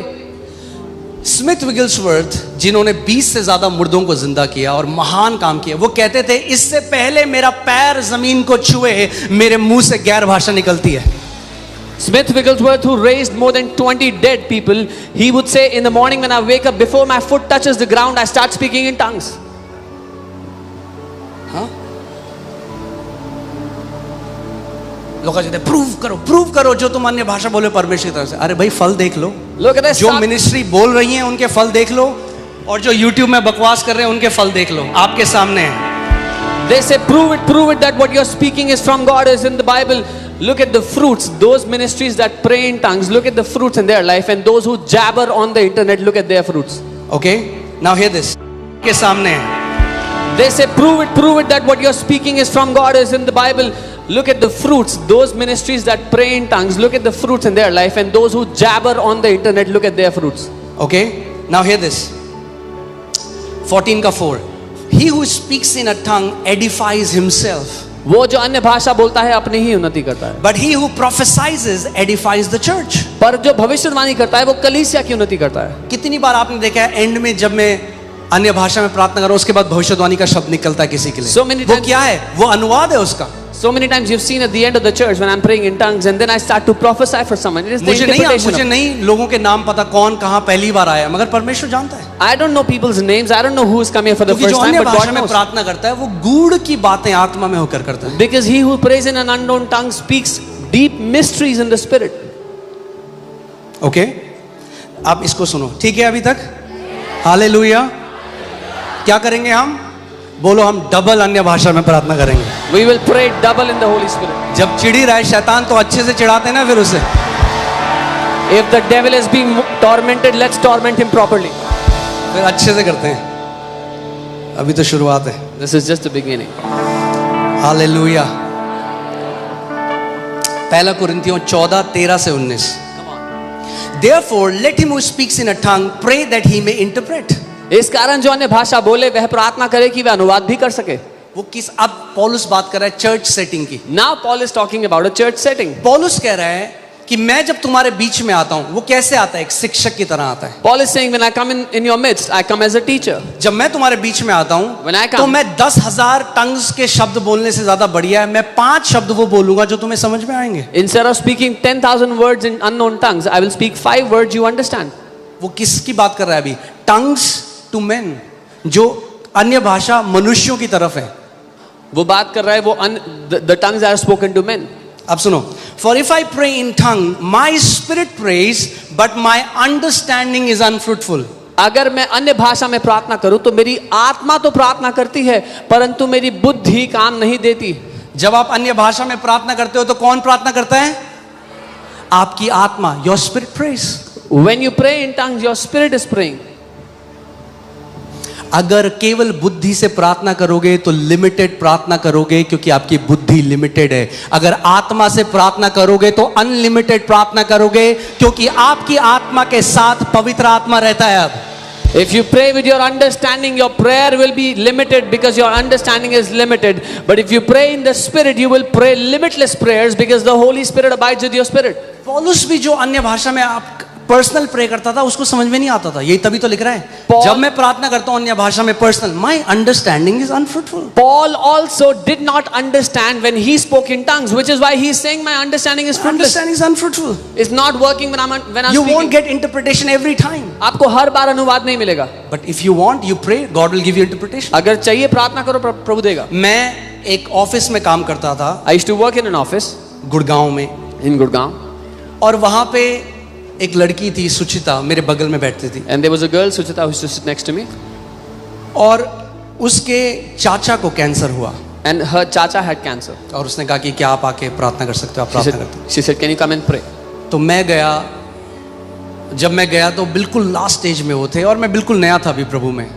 Smith Wigglesworth, जिन्होंने 20 से ज्यादा मुर्दों को जिंदा किया और महान काम किया, वो कहते थे इससे पहले मेरा पैर जमीन को छुए मेरे मुंह से गैर भाषा निकलती है। Smith Wigglesworth, who raised more than 20 dead people, he would say, in the morning when I wake up, before my foot touches the ground, I start speaking in tongues. हाँ, लोग कहते हैं प्रूव करो जो तुम अन्य भाषा बोले परमेश्वर की तरफ से। अरे भाई फल देख लो, Look at this. जो मिनिस्ट्री बोल रही हैं उनके फल देख लो, और जो यूट्यूब में बकवास कर रहे हैं उनके फल देख लो, आपके सामने है। They say, prove it that what you're speaking is from God, is in the Bible. Look at the fruits. Those ministries that pray in tongues, look at the fruits in their life. And those who jabber on the internet, look at their fruits. Okay, now hear this, के सामने है। They say, prove it that what you're speaking is from God, is in the Bible. Look at the fruits. Those ministries that pray in tongues, look at the fruits in their life. And those who jabber on the internet, look at their fruits. Okay, now hear this. 14 का 4, he who speaks in a tongue edifies himself, वो जो अन्य भाषा बोलता है अपनी ही उन्नति करता है, but he who prophesies edifies the church. पर जो भविष्यवाणी करता है वो कलीसिया की उन्नति करता है। कितनी बार आपने देखा है एंड में जब मैं अन्य भाषा में प्रार्थना कर रहा हूं उसके बाद भविष्यवाणी का शब्द निकलता है किसी के लिए, So many वो times- क्या है? वो अनुवाद है उसका। So many times you've seen at the end of the church when I'm praying in tongues and then I start to prophesy for someone. It is the interpretation मुझे of- नहीं लोगों के नाम पता कौन कहां पहली बार आया, मगर परमेश्वर जानता है। I don't know people's names. I don't know who is coming here for the क्योंकि first जो time, अन्य but भाषा God में knows. प्रार्थना करता है वो गूढ़ की बातें आत्मा में होकर करता है। Because he who prays in an unknown tongue speaks deep mysteries in the spirit. Okay, आप इसको सुनो, ठीक है अभी तक? हालेलुया। क्या करेंगे हम? बोलो, हम डबल अन्य भाषा में प्रार्थना करेंगे। We will pray double in the Holy Spirit. जब चिढ़ी रहा है शैतान तो अच्छे से चिढ़ाते हैं ना फिर उसे, If the devil is being tormented, let's torment him properly. फिर अच्छे से करते हैं। अभी तो शुरुआत है। This is just the beginning. Hallelujah. पहला कुरिन्थियों 14:13 से 19। Come on. Therefore let him who speaks in a tongue pray that he may interpret. इस कारण जो अन्य भाषा बोले वह प्रार्थना करे कि वह अनुवाद भी कर सके। वो किस, अब पौलुस बात कर रहा है चर्च सेटिंग की। Now Paul is talking about a church setting. पौलुस कह रहा है कि मैं जब तुम्हारे बीच में आता हूं, वो कैसे आता है? एक शिक्षक की तरह आता है। Paul is saying when I come in your midst, I come as a teacher. जब मैं तुम्हारे बीच में आता When I हूं come- तो मैं 10,000 टंग्स के शब्द बोलने से ज्यादा बढ़िया है मैं 5 शब्द वो बोलूंगा जो तुम्हें समझ में आएंगे। Instead of speaking 10,000 words in unknown tongues, I will speak 5 words you understand. वो किसकी बात कर रहा है अभी? टंग्स टू मेन, जो अन्य भाषा मनुष्यों की तरफ है। वो बात कर रहा है वो the tongues that are spoken to men. अब सुनो, for if I pray in tongue, my spirit prays, but my understanding is unfruitful. अगर मैं अन्य भाषा में प्रार्थना करूं तो मेरी आत्मा तो प्रार्थना करती है परंतु मेरी बुद्धि काम नहीं देती। जब आप अन्य भाषा में प्रार्थना करते हो तो कौन प्रार्थना करता है? आपकी आत्मा, your spirit prays. When you pray in tongues, your spirit is praying. अगर केवल बुद्धि से प्रार्थना करोगे तो लिमिटेड प्रार्थना करोगे क्योंकि आपकी बुद्धि लिमिटेड है। अगर आत्मा से प्रार्थना करोगे तो अनलिमिटेड प्रार्थना करोगे क्योंकि आपकी आत्मा के साथ पवित्र आत्मा रहता है। अब If you pray with your understanding, your prayer will be limited because your understanding is limited. But if you pray in the Spirit, you will pray limitless prayers because the Holy Spirit abides with your spirit. पौलुस भी जो अन्य भाषा में आप personal pray करता था उसको समझ में नहीं आता था, यही तभी तो लिख रहा है Paul- जब मैं प्रार्थना करता हूं अन्य भाषा में personal, my understanding is unfruitful. Paul also did not understand when he spoke in tongues, which is why he is saying my understanding is fruitless. Understanding is unfruitful. It's not working when I'm You won't speaking. get interpretation every time. आपको हर बार अनुवाद नहीं मिलेगा। But if you want, you pray, God will give you interpretation. अगर चाहिए प्रार्थना करो, प्रभु देगा। मैं एक ऑफिस में काम करता था I used to work in an office Gurgaon में, in Gurgaon, और वहां पे एक लड़की थी सुचिता, मेरे बगल में बैठती थी, and there was a girl Suchita who used to sit next to me, और उसके चाचा को कैंसर हुआ and her chacha had cancer. और उसने कहा कि क्या आप आके प्रार्थना कर सकते हो? आप प्रार्थना करते हो? She said, "Can you come and pray?" तो मैं गया। जब मैं गया तो बिल्कुल लास्ट स्टेज में वो थे और मैं बिल्कुल नया था अभी प्रभु में,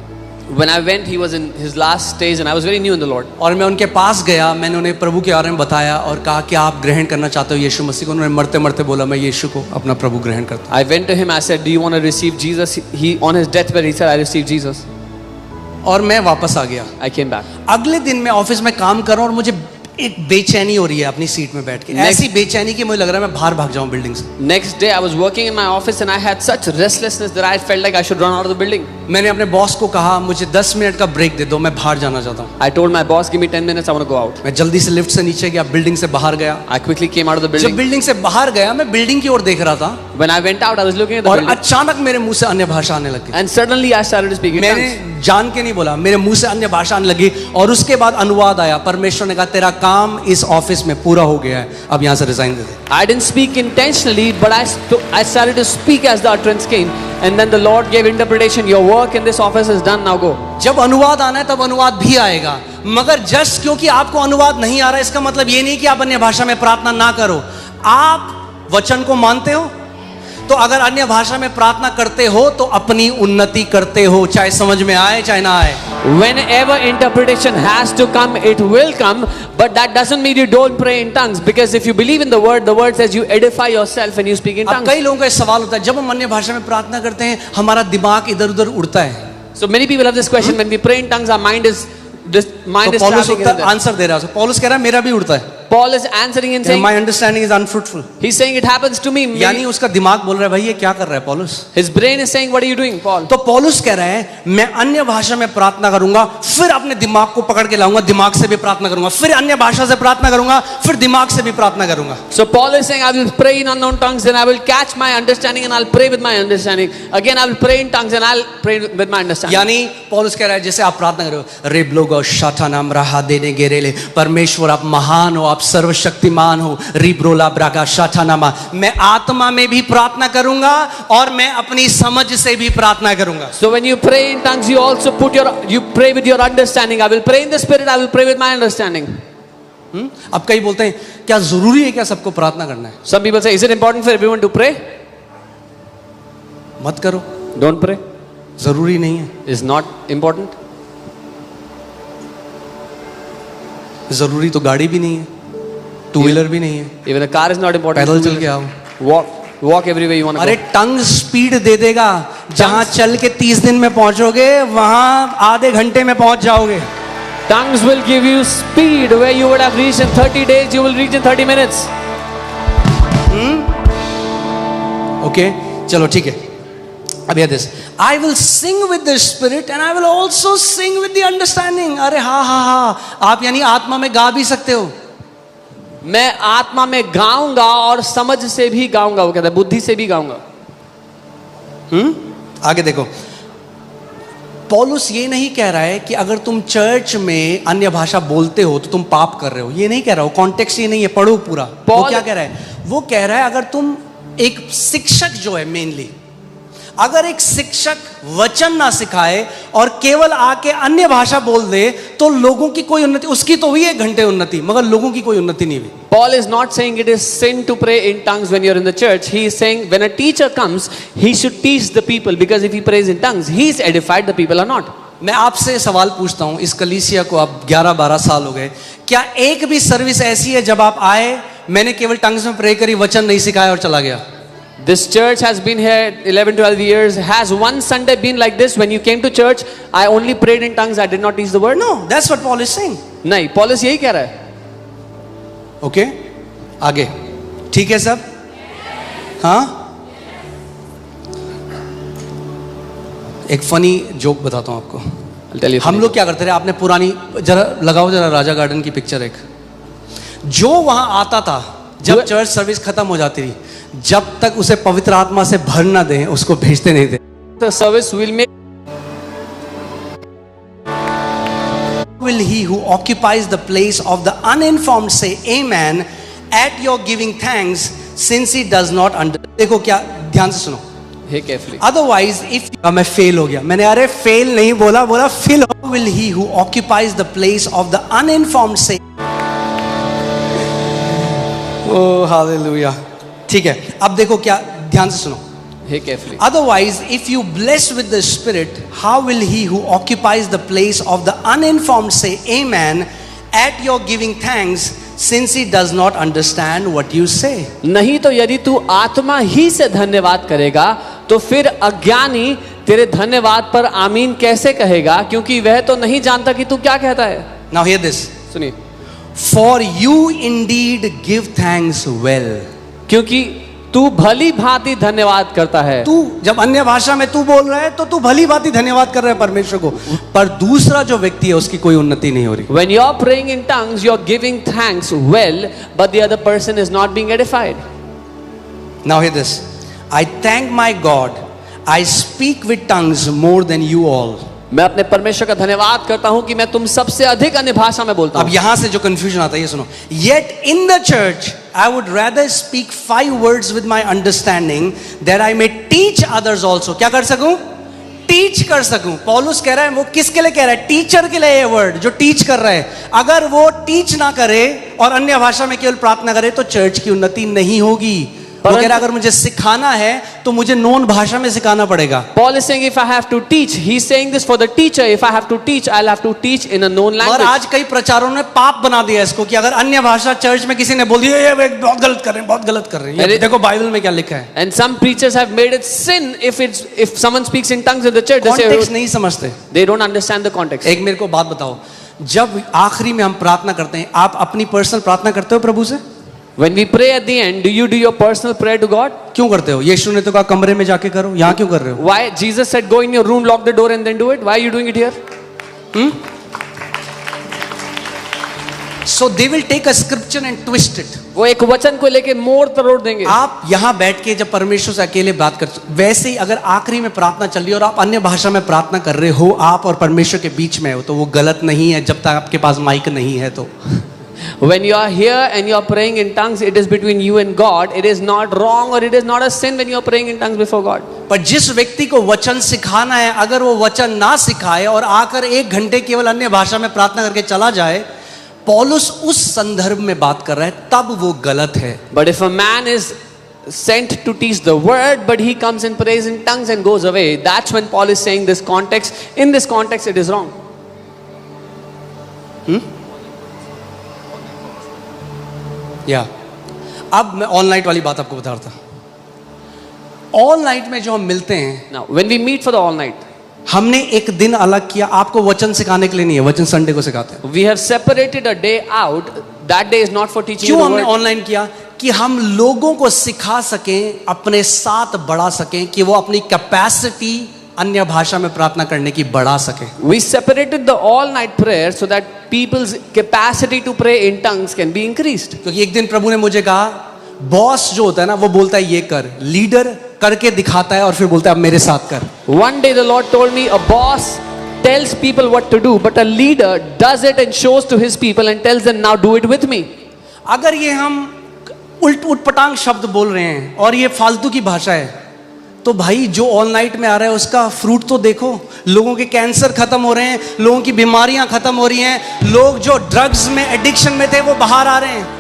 When I went, he was in his last stage, and I was very new in the Lord. और मैं उनके पास गया, मैंने उन्हें प्रभु के बारे में बताया और कहा कि आप ग्रहण करना चाहते हो यीशु मसीह को? उन्होंने मरते मरते बोला मैं यीशु को अपना प्रभु ग्रहण करता I went to him. I said, "Do you want to receive Jesus?" He, on his deathbed, he said, "I received Jesus." हूं। और मैं वापस आ गया। I came back. अगले दिन मैं ऑफिस में काम कर रहा हूं और मुझे एक बेचैनी हो रही है अपनी सीट में बैठ के, ऐसी बेचैनी कि मुझे लग रहा है मैं बाहर भाग जाऊं बिल्डिंग से। Next day, I was working in my office, and I had such restlessness that I felt like I should run out of the building. मैंने अपने बॉस को कहा मुझे 10 मिनट का ब्रेक दे दो, मैं बाहर जाना चाहता हूं। I told my boss, "Give me 10 minutes. I want to go out." मैं जल्दी से लिफ्ट से नीचे गया, बिल्डिंग से बाहर गया। I quickly came out of the जब building. बिल्डिंग से बाहर गया मैं बिल्डिंग की ओर देख रहा था When I went out, I was looking at the और building, अचानक मेरे मुंह से अन्य भाषा आने लगी। and suddenly I started to speak in tongues. मैंने जान के नहीं बोला, मेरे मुंह से अन्य भाषा आने लगी और उसके बाद अनुवाद आया। परमेश्वर ने कहा तेरा काम इस ऑफिस में पूरा हो गया है, अब यहां से resign they they. I didn't speak intentionally, but I started to speak as the utterance came, and then the Lord gave interpretation. Your work in this office is done. Now go. जब अनुवाद आना है तब अनुवाद भी आएगा, मगर just क्योंकि आपको अनुवाद नहीं आ रहा है इसका मतलब ये नहीं कि आप अन्य भाषा में प्रार्थना ना करो। आप वचन को मानते हो तो अगर अन्य भाषा में प्रार्थना करते हो तो अपनी उन्नति करते हो, चाहे समझ में आए चाहे ना आए। Whenever interpretation has to come, it will come, but that doesn't mean you don't pray in tongues, because if you believe in the word says you edify yourself when you speak in अब tongues. कई लोगों का सवाल होता है जब हम अन्य भाषा में प्रार्थना करते हैं हमारा दिमाग इधर उधर उड़ता है। So many people have this question when we pray in tongues, our mind is तो पौलुस traveling in there. आंसर दे रहा है, पौलुस कह रहा है मेरा भी उड़ता है, Paul is answering and saying, my understanding is unfruitful. he's saying it happens to me. यानी उसका दिमाग बोल रहा है भाई ये क्या कर रहा है पौलुस. His brain is saying, what are you doing, Paul? तो पौलुस कह रहा है मैं अन्य भाषा में प्रार्थना करूंगा, फिर अपने दिमाग को पकड़ के लाऊंगा, दिमाग से भी प्रार्थना करूंगा, फिर अन्य भाषा से प्रार्थना करूंगा, फिर दिमाग से भी प्रार्थना करूंगा. So Paul is saying, I will pray in unknown tongues, then I will catch my understanding and I'll pray with my understanding. Again, I will pray in tongues and I'll pray with my understanding. यानी पौलुस कह रहा है जैसे आप प्रार्थना कर रहे हो, रेबलोगो शाठानाम राहा देने गेरेले, परमेश्वर आप महान हो, आप सर्वशक्तिमान हो, रिब्रोला ब्रागा शाठानामा, मैं आत्मा में भी प्रार्थना करूंगा और मैं अपनी समझ से भी प्रार्थना करूंगा. So when you pray in tongues, you also you pray with your understanding. I will pray in the spirit, I will pray with my understanding. अब कई बोलते हैं क्या जरूरी है क्या सबको प्रार्थना करना है? Some people say, is it important for everyone to pray? मत करो, Don't pray. जरूरी नहीं है. Is not important. जरूरी तो गाड़ी भी नहीं है, टू व्हीलर भी नहीं है, Even a car is not important. पैदल चल के आओ. Walk everywhere you want to अरे go. टंग स्पीड दे देगा, जहां चल के 30 दिन में पहुंचोगे वहां आधे घंटे में पहुंच जाओगे. Tongues will give you speed where you would have reached in 30 days, you will reach in 30 minutes. Okay चलो ठीक है. अब this I will sing with the spirit and I will also sing with the understanding. अरे हाँ हाँ हाँ, आप यानी आत्मा में गा भी सकते हो. मैं आत्मा में गाऊंगा और समझ से भी गाऊंगा. वो कहता है बुद्धि से भी गाऊंगा. आगे देखो, पौलुस ये नहीं कह रहा है कि अगर तुम चर्च में अन्य भाषा बोलते हो तो तुम पाप कर रहे हो. ये नहीं कह रहा हो, कॉन्टेक्स्ट ये नहीं है, पढ़ो पूरा. वो क्या कह रहा है? वो कह रहा है अगर तुम एक शिक्षक जो है मेनली, अगर एक शिक्षक वचन ना सिखाए और केवल आके अन्य भाषा बोल दे तो लोगों की कोई उन्नति, उसकी तो हुई 1 घंटे उन्नति, मगर लोगों की कोई उन्नति नहीं हुई. Paul is not saying it is sin to pray in tongues when you're in the church. He is saying when a teacher comes, he should teach the people, because if he prays in tongues, he is edified, the people are not. मैं आपसे सवाल पूछता हूं, इस कलीसिया को अब 11-12 साल हो गए, क्या एक भी सर्विस ऐसी है जब आप आए मैंने केवल टंग्स में प्रे करी, वचन नहीं सिखाया और चला गया? This church has been here 11-12 years. Has one Sunday been like this? When you came to church, I only prayed in tongues, I did not teach the word? No, that's what Paul is saying. नहीं, Paulus यही कह रहा है. Okay आगे ठीक है सब? हाँ, एक फनी जोक बताता हूं आपको. I'll tell you. हम लोग क्या करते थे, आपने पुरानी जरा लगाओ जरा राजा गार्डन की पिक्चर. एक जो वहां आता था जब चर्च सर्विस खत्म हो जाती थी, जब तक उसे पवित्र आत्मा से भर ना दें उसको भेजते नहीं थे. The service will make. Will he who occupies the place of the uninformed say amen at your giving thanks, since he does not understand? देखो क्या, ध्यान से सुनो. Hey, carefully. Otherwise, if मैं फेल हो गया, मैंने अरे फेल नहीं बोला, बोला fill. Will he who occupies the place of the uninformed say? Oh, hallelujah. ठीक है, अब देखो क्या, ध्यान से सुनो. Hey, carefully. Otherwise, if you bless with the Spirit, how will he who occupies the place of the uninformed say amen at your giving thanks, since he does not understand what you say? नहीं तो यदि तू आत्मा ही से धन्यवाद करेगा तो फिर अज्ञानी तेरे धन्यवाद पर आमीन कैसे कहेगा, क्योंकि वह तो नहीं जानता कि तू क्या कहता है. Now hear this. सुनिए. For you indeed give thanks well. क्योंकि तू भली भांति धन्यवाद करता है. तू जब अन्य भाषा में तू बोल रहा है तो तू भली भांति धन्यवाद कर रहा है परमेश्वर को, पर दूसरा जो व्यक्ति है उसकी कोई उन्नति नहीं हो रही. When you are praying in tongues, you are giving thanks well, but the other person is not being edified. Now hear this. I thank my God. I speak with tongues more than you all. मैं अपने परमेश्वर का धन्यवाद करता हूं कि मैं तुम सबसे अधिक अन्य भाषा में बोलता अब हूं. यहां से जो कंफ्यूजन आता है ये सुनो. Yet in the church I would rather speak 5 words with my understanding that I may teach others also. क्या कर सकूं? टीच कर सकूं. पौलुस कह रहा है, वो किसके लिए कह रहा है? टीचर के लिए. ये वर्ड जो टीच कर रहा है, अगर वो टीच ना करे और अन्य भाषा में केवल प्रार्थना करे तो चर्च की उन्नति नहीं होगी. वो कह रहा है अगर मुझे सिखाना है तो मुझे नॉन भाषा में सिखाना पड़ेगा. Paul is saying if I have to teach, he's saying this for the teacher. If I have to teach, I'll have to teach in a known और language. आज कई प्रचारों ने पाप बना दिया इसको कि अगर अन्य भाषा चर्च में किसी ने बोल दिया ये बहुत गलत कर रहे हैं, बहुत गलत कर रहे हैं. ये देखो बाइबल में क्या लिखा है. And some preachers have made it sin if someone speaks in tongues in the church. They context say नहीं समझते. they don't understand the context. एक मेरे को बात बताओ, जब आखिरी में हम प्रार्थना करते हैं, आप अपनी पर्सनल प्रार्थना करते हो प्रभु से? When we pray at the end, do you do your personal prayer to God? क्यों करते हो? यीशु ने तो कहा कमरे में जाके करो, यहाँ क्यों कर रहे हो? Why? Jesus said go in your room, lock the door and then do it. Why are you doing it here? So they will take a scripture and twist it. वो एक वचन को लेके मोड़ तरोड़ देंगे. आप यहाँ बैठ के जब परमेश्वर से अकेले बात कर, वैसे ही अगर आखिरी में प्रार्थना चल रही है और आप अन्य भाषा में प्रार्थना कर रहे हो, आप और परमेश्वर के बीच में हो, तो वो गलत नहीं है जब तक आपके पास माइक नहीं है. तो When you are here and you are praying in tongues, it is between you and God. It is not wrong or it is not a sin when you are praying in tongues before God. पर जिस व्यक्ति को वचन सिखाना है, अगर वो वचन ना सिखाए और आकर 1 घंटे केवल अन्य भाषा में प्रार्थना करके चला जाए, पौलुस उस संदर्भ में बात कर रहा है, तब वो गलत है. But if a man is sent to teach the word, but he comes and prays in tongues and goes away, that's when Paul is saying this context. In this context, it is wrong. या अब मैं all night वाली बात आपको बता रहा था. All night में जो हम मिलते हैं, Now, when we meet for the all night, हमने एक दिन अलग किया. आपको वचन सिखाने के लिए नहीं है, वचन संडे को सिखाते हैं. we have separated a day out. That day is not for teaching क्यों the हमने word. ऑनलाइन किया? कि हम लोगों को सिखा सकें, अपने साथ बढ़ा सकें, कि वो अपनी कैपेसिटी अन्य भाषा में प्रार्थना करने की बढ़ा सकें. We separated the all night prayer so that people's capacity to pray in tongues can be increased. क्योंकि एक दिन प्रभु ने मुझे कहा, बॉस जो होता है ना, वो बोलता है ये कर, लीडर करके दिखाता है और फिर बोलता है अब मेरे साथ कर. One day the Lord told me a boss tells people what to do, but a leader does it and shows to his people and tells them now do it with me. अगर ये हम उटपटांग शब्द बोल रहे हैं और ये फालतू की भाषा है, तो भाई जो ऑल नाइट में आ रहा है उसका फ्रूट तो देखो. लोगों के कैंसर खत्म हो रहे हैं, लोगों की बीमारियां खत्म हो रही हैं, लोग जो ड्रग्स में एडिक्शन में थे वो बाहर आ रहे हैं.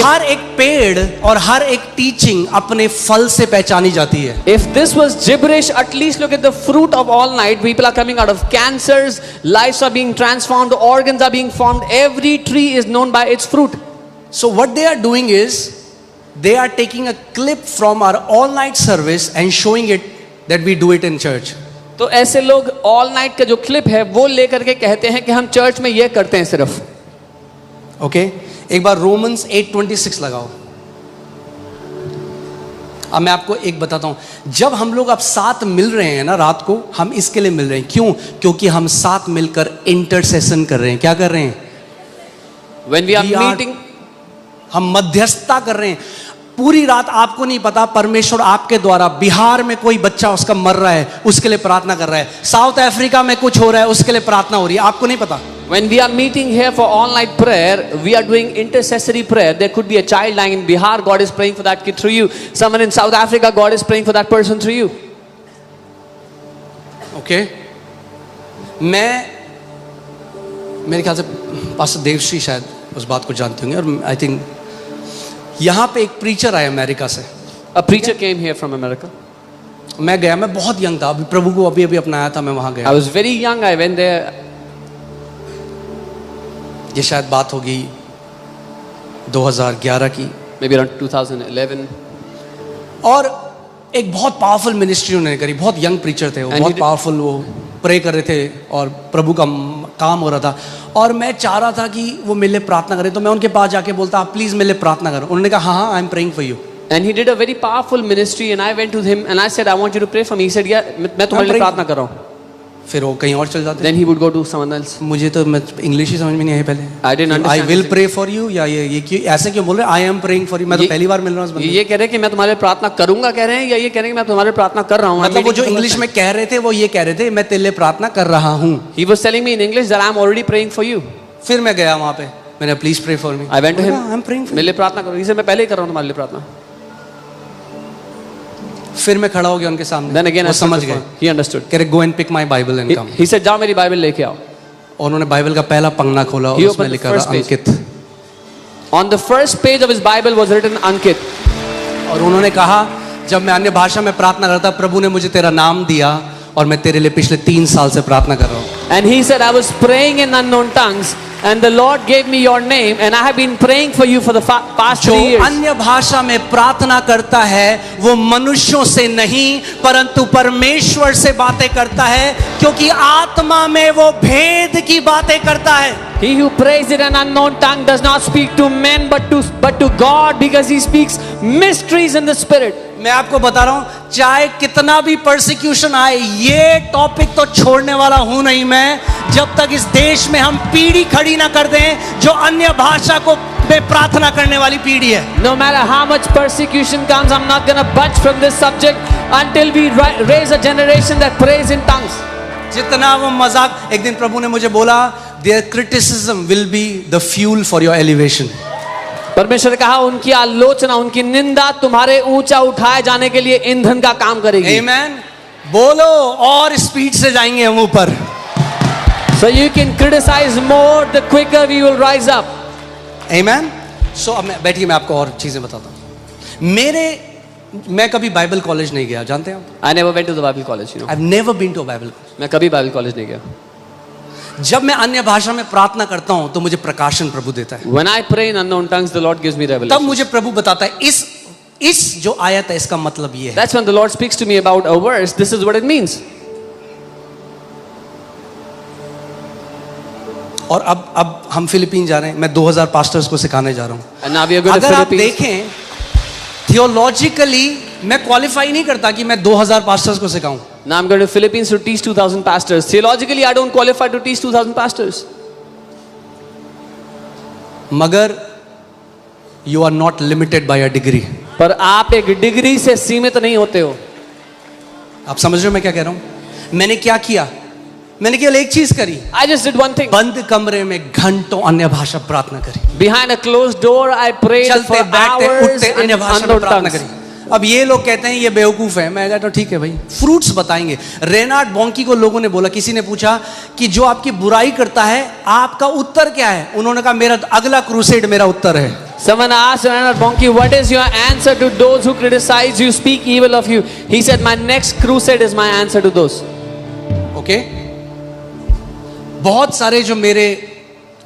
हर एक पेड़ और हर एक टीचिंग अपने फल से पहचानी जाती है. If this was gibberish, at least look at the fruit of all night. People are coming out of cancers, lives are being transformed, organs are being formed. Every tree is known by its fruit. So what they are doing is they are taking a clip from our all night service and showing it that we do it in church. तो ऐसे लोग all night का जो clip है वो लेकर के कहते हैं कि हम चर्च में ये करते हैं सिर्फ. ओके, एक बार रोमन्स 8:26 लगाओ. अब मैं आपको एक बताता हूं, जब हम लोग अब साथ मिल रहे हैं ना रात को, हम इसके लिए मिल रहे हैं. क्यों? क्योंकि हम साथ मिलकर इंटरसेशन कर रहे हैं. क्या कर रहे हैं? When we are We are- meeting, हम मध्यस्थता कर रहे हैं. पूरी रात आपको नहीं पता, परमेश्वर आपके द्वारा बिहार में कोई बच्चा उसका मर रहा है, उसके लिए प्रार्थना कर रहा है. साउथ अफ्रीका में कुछ हो रहा है, उसके लिए प्रार्थना हो रही है, आपको नहीं पता. when we are meeting here for all night prayer, we are doing intercessory prayer. There could be a child lying in Bihar, God is praying for that kid through you. Someone in South Africa, God is praying for that person through you. Okay, मैं मेरे ख्याल से pastor Devshri शायद उस बात को जानते होंगे. और आई थिंक यहाँ पे एक प्रीचर आया अमेरिका से. A preacher came here from America. मैं गया, मैं बहुत यंग था, अभी प्रभु को अभी अपनाया था, मैं वहाँ I गया. was very young. I went there. ये शायद बात होगी 2011 की. Maybe around 2011. और एक बहुत पावरफुल मिनिस्ट्री उन्होंने करी. बहुत यंग प्रीचर थे वो, And he बहुत did- पावरफुल. वो प्रे कर रहे थे और प्रभु का काम हो रहा था. और मैं चाह रहा था कि वो मेरे लिए प्रार्थना करें, तो मैं उनके पास जाके बोलता, आप प्लीज मेरे लिए प्रार्थना करो. उन्होंने कहा हाँ, आई am praying for you. And he did a very powerful ministry, and I went to him and I said, I want you to pray for me. He said, yeah, मैं तुम्हारे लिए praying. प्रार्थना कर रहा हूँ. फिर वो कहीं और चल जाते. Then he would go to someone else. मुझे तो इंग्लिश ही समझ में नहीं आई पहले. I didn't understand I will this. Pray for you, या ये क्यों ऐसे क्यों बोल रहे हैं? I am praying for you. मैं तो ये- पहली बार मिल रहा हूँ इस बंदे से. ये कह रहे हैं कि मैं तुम्हारे लिए प्रार्थना करूंगा कह रहे हैं, या ये कह रहे हैं कि मैं तुम्हारे लिए प्रार्थना कर रहा हूँ. मतलब वो जो इंग्लिश में कह रहे थे वो ये कह रहे थे, मैं तेरे लिए प्रार्थना कर रहा हूँ. He was telling me in English that I'm already praying for you. फिर मैं गया वहाँ पे, मैंने please pray for me. I went to him. I am praying. मेरे लिए प्रार्थना करो. He said, मैं पहले ही कर रहा हूँ तुम्हारे लिए प्रार्थना. फिर मैं खड़ा हो गया उनके सामने. Then again, वो I stood समझ before गए. him. He understood. कह रहे go and pick my Bible and come. He said, जाओ मेरी बाइबल लेके आओ. और उन्होंने बाइबल का पहला पन्ना खोला और He उसमें opened the लिखा first था page. Ankit. On the first page of his Bible was written Ankit. और उन्होंने कहा जब मैं अन्य भाषा में प्रार्थना करता प्रभु ने मुझे तेरा नाम दिया और मैं तेरे लिए पिछले 3 साल से प्रार्थना कर रहा हूँ. And he said, I was praying in unknown tongues, and the Lord gave me your name, and I have been praying for you for the past 3 जो years. अन्य भाषा में प्रार्थना करता है वो मनुष्यों से नहीं परंतु परमेश्वर से बातें करता है, क्योंकि आत्मा में वो भेद की बातें करता है. He who prays in an unknown tongue does not speak to men but to God, because he speaks mysteries in the spirit. मैं आपको बता रहा हूं चाहे कितना भी परसिक्यूशन आए ये टॉपिक तो छोड़ने वाला हूं नहीं मैं, जब तक इस देश में हम पीढ़ी खड़ी ना कर दें जो अन्य भाषा को में प्रार्थना करने वाली पीढ़ी है. No matter how much persecution comes, I'm not going to budge from this subject until we raise a generation that prays in tongues. जितना वो मजाक, एक दिन प्रभु ने मुझे बोला their criticism will be the fuel for your elevation. परमेश्वर ने कहा उनकी आलोचना, उनकी निंदा तुम्हारे ऊंचा उठाए जाने के लिए ईंधन का काम करेगी. Amen. बोलो और स्पीड से जाएंगे हम ऊपर. So you can criticize more, the quicker we will rise up. Amen. So अब मैं बैठिए, मैं आपको और चीजें बताता हूँ. मैं कभी बाइबल कॉलेज नहीं गया, जानते हैं आप? I never went to the Bible college, you know. I've never been to a Bible college. मैं कभी बाइबल कॉलेज नहीं गया. जब मैं अन्य भाषा में प्रार्थना करता हूं तो मुझे प्रकाशन प्रभु देता है. When I pray in unknown tongues, the Lord gives me तब revelation. मुझे प्रभु बताता है इस जो आयत है इसका मतलब ये है. That's when the Lord speaks to me about a verse. This is what it means. और अब हम फिलीपीन जा रहे हैं. मैं 2000 पास्टर्स को सिखाने जा रहा हूं. And now we are going to अगर आप Philippines. देखें थियोलॉजिकली मैं क्वालिफाई नहीं करता कि मैं 2000 पास्टर्स को सिखाऊं. Now I'm going to Philippines to teach 2,000 pastors. Theologically, I don't qualify to teach 2,000 pastors. मगर you are not limited by a degree. पर आप एक डिग्री से सीमित नहीं होते हो. आप समझ रहे हो मैं क्या कह रहा हूं? मैंने क्या किया? मैंने केवल एक चीज करी. I just did one thing. बंद कमरे में घंटों अन्य भाषा प्रार्थना करी. Behind a closed door, I prayed चलते for बैठते hours उठते in अन्य भाषा में unknown प्रार्थना tongues. करी. अब ये लोग कहते हैं ये बेवकूफ है. मैं कहता हूं ठीक है भाई, फ्रूट्स बताएंगे. रेनार्ड बॉन्की को लोगों ने बोला, किसी ने पूछा कि जो आपकी बुराई करता है आपका उत्तर क्या है? उन्होंने कहा मेरा अगला क्रूसेड मेरा उत्तर है. Someone asked Reinhard Bonnke, what is your answer to those who criticize you, speak evil of you? He said, my next crusade is my answer to those. Okay. बहुत सारे जो मेरे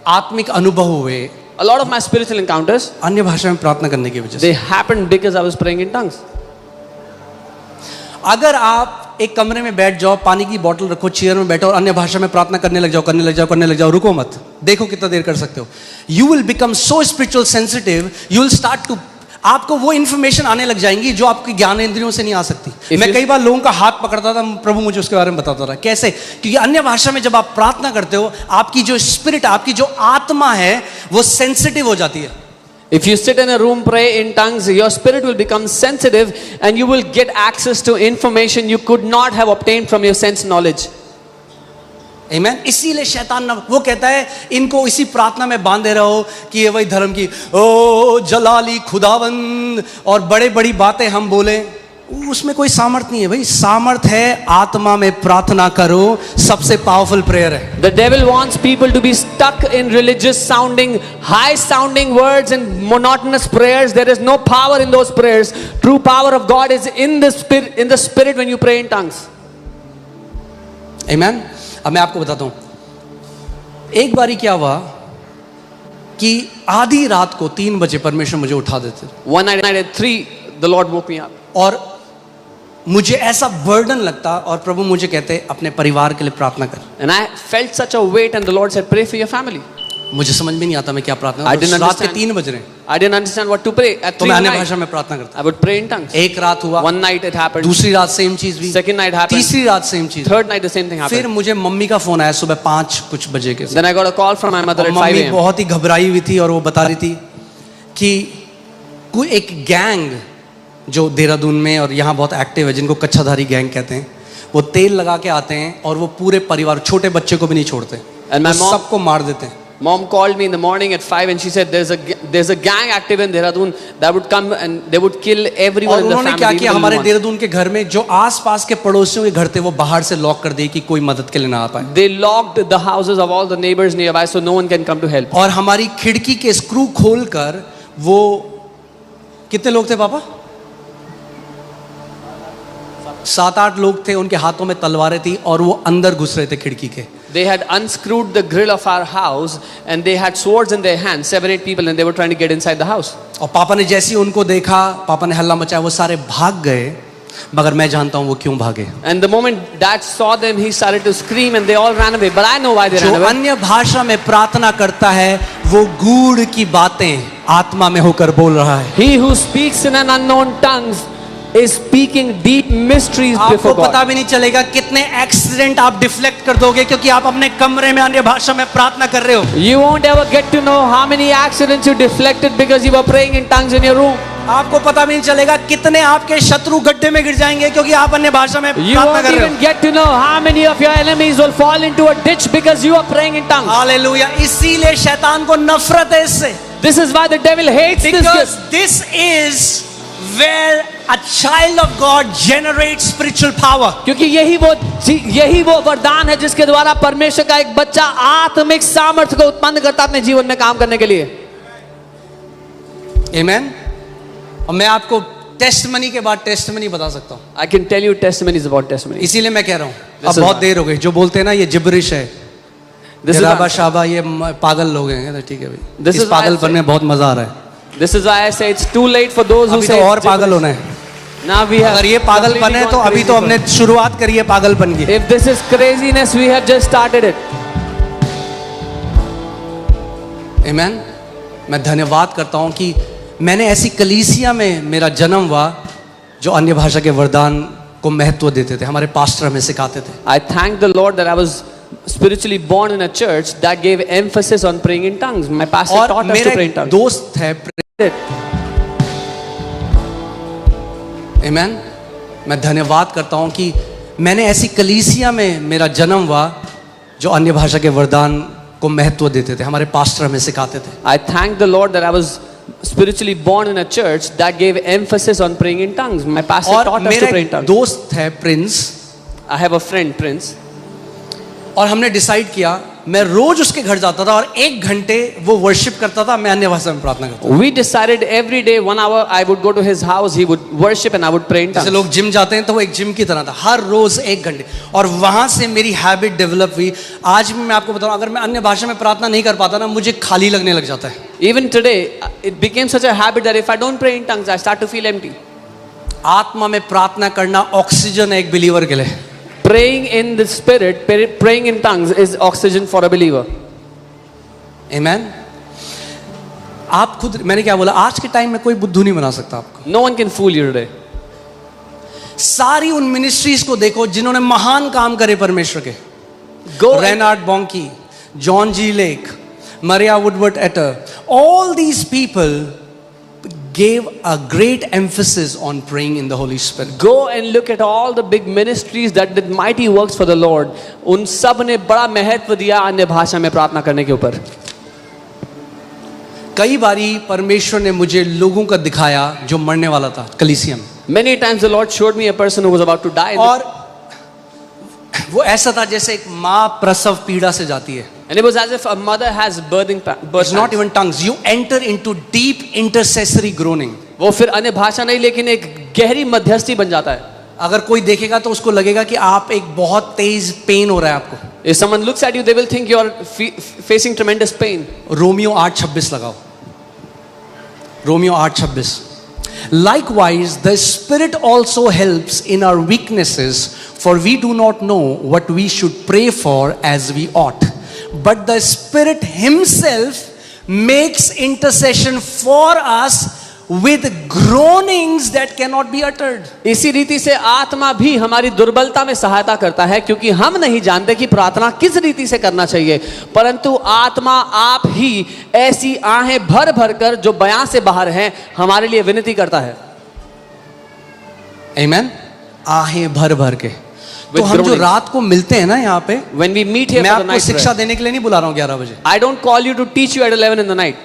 आत्मिक अनुभव हुए A lot of my spiritual encounters, अन्य भाषा में प्रार्थना करने की वजह से. they happened because I was praying in tongues. अगर आप एक कमरे में बैठ जाओ, पानी की बोतल रखो, चेयर में बैठो और अन्य भाषा में प्रार्थना करने लग जाओ, रुको मत, देखो कितना देर कर सकते हो. You will become so spiritual sensitive, you will start to, आपको वो इंफॉर्मेशन आने लग जाएंगी जो आपकी ज्ञान इंद्रियों से नहीं आ सकती. मैं कई बार लोगों का हाथ पकड़ता था, प्रभु मुझे उसके बारे में बताता रहा. कैसे? क्योंकि अन्य भाषा में जब आप प्रार्थना करते हो आपकी जो स्पिरिट, आपकी जो आत्मा है वो सेंसिटिव हो जाती है. If you sit in a room, pray in tongues, your spirit will become sensitive and you will get access to information you could not have obtained from your sense knowledge. Amen. इसीलिए शैतान वो कहता है इनको इसी प्रार्थना में बांधे रहो कि ये वही धर्म की ओ जलाली खुदावंद और बड़े बड़ी बातें हम बोले. उसमें कोई सामर्थ नहीं है भाई. सामर्थ है आत्मा में प्रार्थना करो, सबसे पावरफुल प्रेयर है. The devil wants people to be stuck in religious sounding, high sounding words and monotonous prayers. There is no power in those prayers. True power of God is in the spirit when you pray in tongues. Amen. अब मैं आपको बताता हूं. एक बारी क्या हुआ कि आधी रात को 3 बजे परमेश्वर मुझे उठा देते. One night at 3, the Lord woke me up. और मुझे ऐसा बर्डन लगता और प्रभु मुझे कहते अपने परिवार के लिए प्रार्थना कर. And I felt such a weight and the Lord said, pray for your family. मुझे समझ में नहीं आता मैं क्या प्रार्थना I didn't रात के understand. 3 बज रहे हैं I didn't understand what to pray. At तो 3 मैं अन्य night, भाषा में प्रार्थना करता. I would pray in tongues. एक रात हुआ, One night it happened. दूसरी रात सेम चीज भी, Second night happened. तीसरी रात सेम चीज. Third night the same thing फिर happened. मुझे मम्मी का फोन आया सुबह 5 कुछ बजे के. Then I got a call from my mother और at 5 मम्मी a.m. बहुत ही घबराई हुई थी और वो बता रही थी कि कोई एक गैंग जो देहरादून में और यहाँ बहुत एक्टिव है जिनको कच्छाधारी गैंग कहते हैं, वो तेल लगा के आते हैं और वो पूरे परिवार, छोटे बच्चे को भी नहीं छोड़ते, And my वो mom- सबको मार देते हैं. Mom called me in the morning at 5 and she said there's a gang active in Dehradun that would come and they would kill everyone और in the उन्होंने क्या family. किया, even हमारे one. देहरादून के घर में जो आसपास के पड़ोसियों के घर थे वो बाहर से लॉक कर दिए कि कोई मदद के लिए ना आ पाए. They locked the houses of all the neighbors nearby so no one can come to help. और हमारी खिड़की के स्क्रू खोलकर वो, कितने लोग थे पापा? 7-8 लोग थे, उनके हाथों में तलवारें थी और वो अंदर घुस रहे थे खिड़की के. They had unscrewed the grill of our house and they had swords in their hands, 7-8 people, and they were trying to get inside the house. और पापा ने जैसे ही उनको देखा, पापा ने हल्ला मचाया, वो सारे भाग गए, मगर मैं जानता हूँ वो क्यों भागे. And the moment dad saw them, he started to scream and they all ran away. But I know why they जो ran away. अन्य भाषा में प्रार्थना करता है, वो गूढ़ की बातें आत्मा में होकर बोल रहा है. He who speaks in an unknown tongues is speaking deep mysteries आपको before पता God. भी नहीं चलेगा कितने एक्सीडेंट आप डिफ्लेक्ट कर दोगे, क्योंकि आप अपने कमरे में अन्य भाषा में प्रार्थना कर रहे हो. You won't ever get to know how many accidents you deflected because you were praying in tongues in your room. आपको पता भी नहीं चलेगा कितने आपके शत्रु गड्ढे में गिर जाएंगे, क्योंकि आप अन्य भाषा में You प्रार्थना won't कर रहे even हो. get to know how many of your enemies will fall into a ditch because you are praying in tongues. Hallelujah. इसीलिए शैतान को नफरत है इससे. This is why the devil hates this Because gift. this is where a child of God generates spiritual power. क्योंकि यही वो वरदान है जिसके द्वारा परमेश्वर का एक बच्चा आत्मिक सामर्थ्य को उत्पन्न करता है अपने जीवन में काम करने के लिए. Amen. और मैं आपको टेस्टमनी के बाद टेस्टमनी बता सकता हूँ. I can tell you testimonies about testimonies. इसीलिए मैं कह रहा हूँ, This अब is बहुत why. देर हो गई. जो बोलते हैं ना ये जिब्रिश है, This is राबा why, शाबा, ये पागल लोग हैं. तो ठीक है भाई, This इस is why I पागलपन say- में बहुत मजा आ रहा है. this is why I say it's too late for those who अभी say तो और it's पागल gibberish. होना है. Now we have अगर ये पागलपन completely है तो gone अभी crazy तो for हमने it. शुरुआत करी है पागलपन की. If this is craziness, we have just started it. Amen. मैं धन्यवाद करता हूँ कि मैंने ऐसी कलीसिया में मेरा जन्म हुआ जो अन्य भाषा के वरदान को महत्व देते थे. हमारे पास्टर हमें सिखाते थे. I thank the Lord that I was spiritually born in a church that gave emphasis on praying in tongues. My pastor और taught us मेरा to pray in एक tongues. दोस्त है. Amen. मैं धन्यवाद करता हूँ कि मैंने ऐसी कलीसिया में मेरा जन्म हुआ जो अन्य भाषा के वरदान को महत्व देते थे. हमारे पास्टर हमें सिखाते थे. I thank the Lord that I was spiritually born in a church that gave emphasis on praying in tongues. My pastor और taught us मेरा to pray in एक tongues. दोस्त है Prince, I have a friend, Prince. और हमने decide किया, मैं रोज उसके घर जाता था और 1 घंटे वो वर्शिप करता था, मैं अन्य भाषा में प्रार्थना करता था. We decided every day 1 hour I would go to his house, he would worship and I would pray in जैसे tongues. लोग जिम जाते हैं तो वो एक जिम की तरह था, हर रोज 1 घंटे. और वहां से मेरी हैबिट डेवलप हुई. आज भी मैं आपको बताऊं, अगर मैं अन्य भाषा में प्रार्थना नहीं कर पाता ना, मुझे खाली लगने लग जाता है. Even today, it became such a habit that if I don't pray in tongues, I start to feel empty. आत्मा में प्रार्थना करना ऑक्सीजन है एक बिलीवर के लिए. Praying in the spirit, praying in tongues is oxygen for a believer. Amen. आप खुद, मैंने क्या बोला, आज के टाइम में कोई बुद्धू नहीं बना सकता आपको. No one can fool you today. सारी उन मिनिस्ट्रीज को देखो जिन्होंने महान काम करे परमेश्वर के. Go and, Reinhard Bonnke, John G Lake, Maria Woodworth Etter, all these people gave a great emphasis on praying in the Holy Spirit. go and look at all the big ministries that did mighty works for the Lord. उन सब ने बड़ा महत्व दिया अन्य भाषा में प्रार्थना करने के ऊपर. कई बारी परमेश्वर ने मुझे लोगों का दिखाया जो मरने वाला था कलीसिया में. Many times the Lord showed me a person who was about to die. और वो ऐसा था जैसे एक माँ प्रसव पीड़ा से जाती है. And it was as if a mother has birth It's not pangs. even tongues. You enter into deep intercessory groaning. वो फिर अन्य भाषा नहीं लेकिन एक गहरी मध्यस्थी बन जाता है. अगर कोई देखेगा तो उसको लगेगा कि आप एक बहुत तेज पेन हो रहा है आपको. If someone looks at you, they will think you are facing tremendous pain. Romeo 8:26 लगाओ. Romeo 8:26. Likewise, the Spirit also helps in our weaknesses, for we do not know what we should pray for as we ought. But the Spirit Himself makes intercession for us with groanings that cannot be uttered. इसी रीति से आत्मा भी हमारी दुर्बलता में सहायता करता है, क्योंकि हम नहीं जानते कि प्रार्थना किस रीति से करना चाहिए, परंतु आत्मा आप ही ऐसी आहें भर भर कर जो बयां से बाहर हैं हमारे लिए विनती करता है. Amen. आहें भर भर के. तो With हम जो groanings. रात को मिलते हैं ना यहाँ पे, When we meet here मैं for the आपको night शिक्षा prayer, देने के लिए नहीं बुला रहा हूँ 11 बजे. I don't call you to teach you at 11 in the night.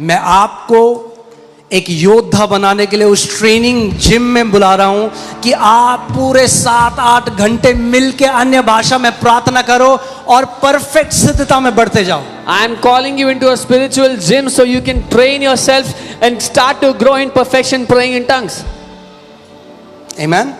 मैं आपको एक योद्धा बनाने के लिए उस ट्रेनिंग जिम में बुला रहा हूं कि आप पूरे 7-8 घंटे मिलके अन्य भाषा में प्रार्थना करो और परफेक्ट सिद्धता में बढ़ते जाओ. I am calling you into a spiritual gym so you can train yourself and start to grow in perfection praying in tongues. Amen.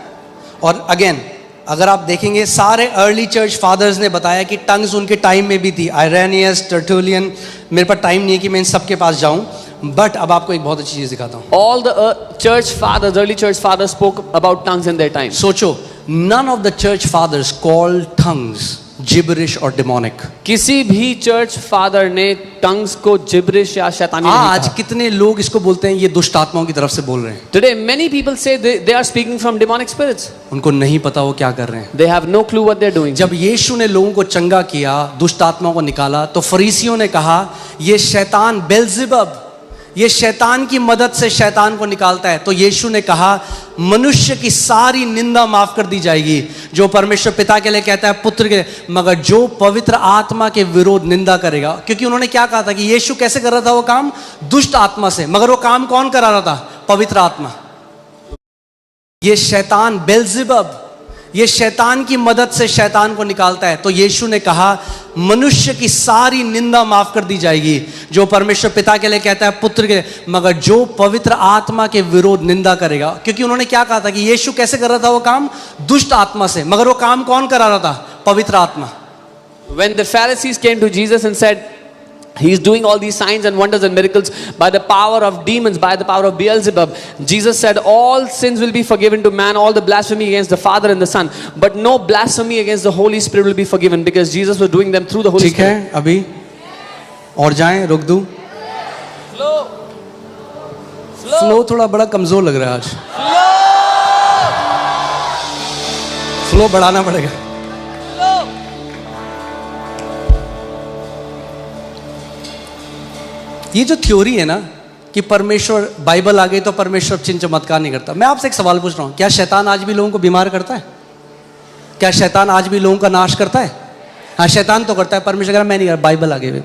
और अगेन अगर आप देखेंगे सारे अर्ली चर्च फादर्स ने बताया कि टंग्स उनके टाइम में भी थी, आयरेनियस, टर्टुलियन। मेरे पास टाइम नहीं है कि मैं इन सबके पास जाऊं, बट अब आपको एक बहुत अच्छी चीज दिखाता हूं। All the church fathers, early church fathers spoke about tongues in their time. सोचो, none of the church fathers called tongues gibberish or demonic. किसी भी चर्च फादर ने टंग्स को जिब्रिश या शैतानी नहीं आज कहा। कितने लोग इसको बोलते हैं ये दुष्ट आत्माओं की तरफ से बोल रहे हैं। Today many people say they are speaking from demonic spirits. उनको नहीं पता वो क्या कर रहे हैं। They have no clue what they're doing. जब यीशु ने लोगों को चंगा किया, दुष्ट आत्माओं को निकाला, तो फरीसियों ने कहा ये शैतान बेल्ज़ेबब, ये शैतान की मदद से शैतान को निकालता है। तो यीशु ने कहा मनुष्य की सारी निंदा माफ कर दी जाएगी, जो परमेश्वर पिता के लिए कहता है पुत्र के लिए, मगर जो पवित्र आत्मा के विरोध निंदा करेगा। क्योंकि उन्होंने क्या कहा था कि यीशु कैसे कर रहा था वो काम? दुष्ट आत्मा से, मगर वो काम कौन करा रहा था? पवित्र आत्मा। ये शैतान बेल्ज़ेबब, ये शैतान की मदद से शैतान को निकालता है। तो यीशु ने कहा मनुष्य की सारी निंदा माफ कर दी जाएगी, जो परमेश्वर पिता के लिए कहता है पुत्र के लिए, मगर जो पवित्र आत्मा के विरोध निंदा करेगा। क्योंकि उन्होंने क्या कहा था कि यीशु कैसे कर रहा था वो काम? दुष्ट आत्मा से, मगर वो काम कौन करा रहा था? पवित्र आत्मा। When the Pharisees came to Jesus and said, He's doing all these signs and wonders and miracles by the power of demons, by the power of Beelzebub. Jesus said, all sins will be forgiven to man, all the blasphemy against the Father and the Son. But no blasphemy against the Holy Spirit will be forgiven, because Jesus was doing them through the Holy ठीक Spirit. है, अभी और जाएं, रुक दूं? Flow थोड़ा बड़ा कमजोर लग रहा है आज। फ्लो बढ़ाना पड़ेगा। ये जो थ्योरी है ना कि परमेश्वर, बाइबल आ गई तो परमेश्वर चिन्ह चमत्कार नहीं करता। मैं आपसे एक सवाल पूछ रहा हूं, क्या शैतान आज भी लोगों को बीमार करता है? क्या शैतान आज भी लोगों का नाश करता है? हाँ, शैतान तो करता है, परमेश्वर कह रहा मैं नहीं कर, बाइबल आ गई।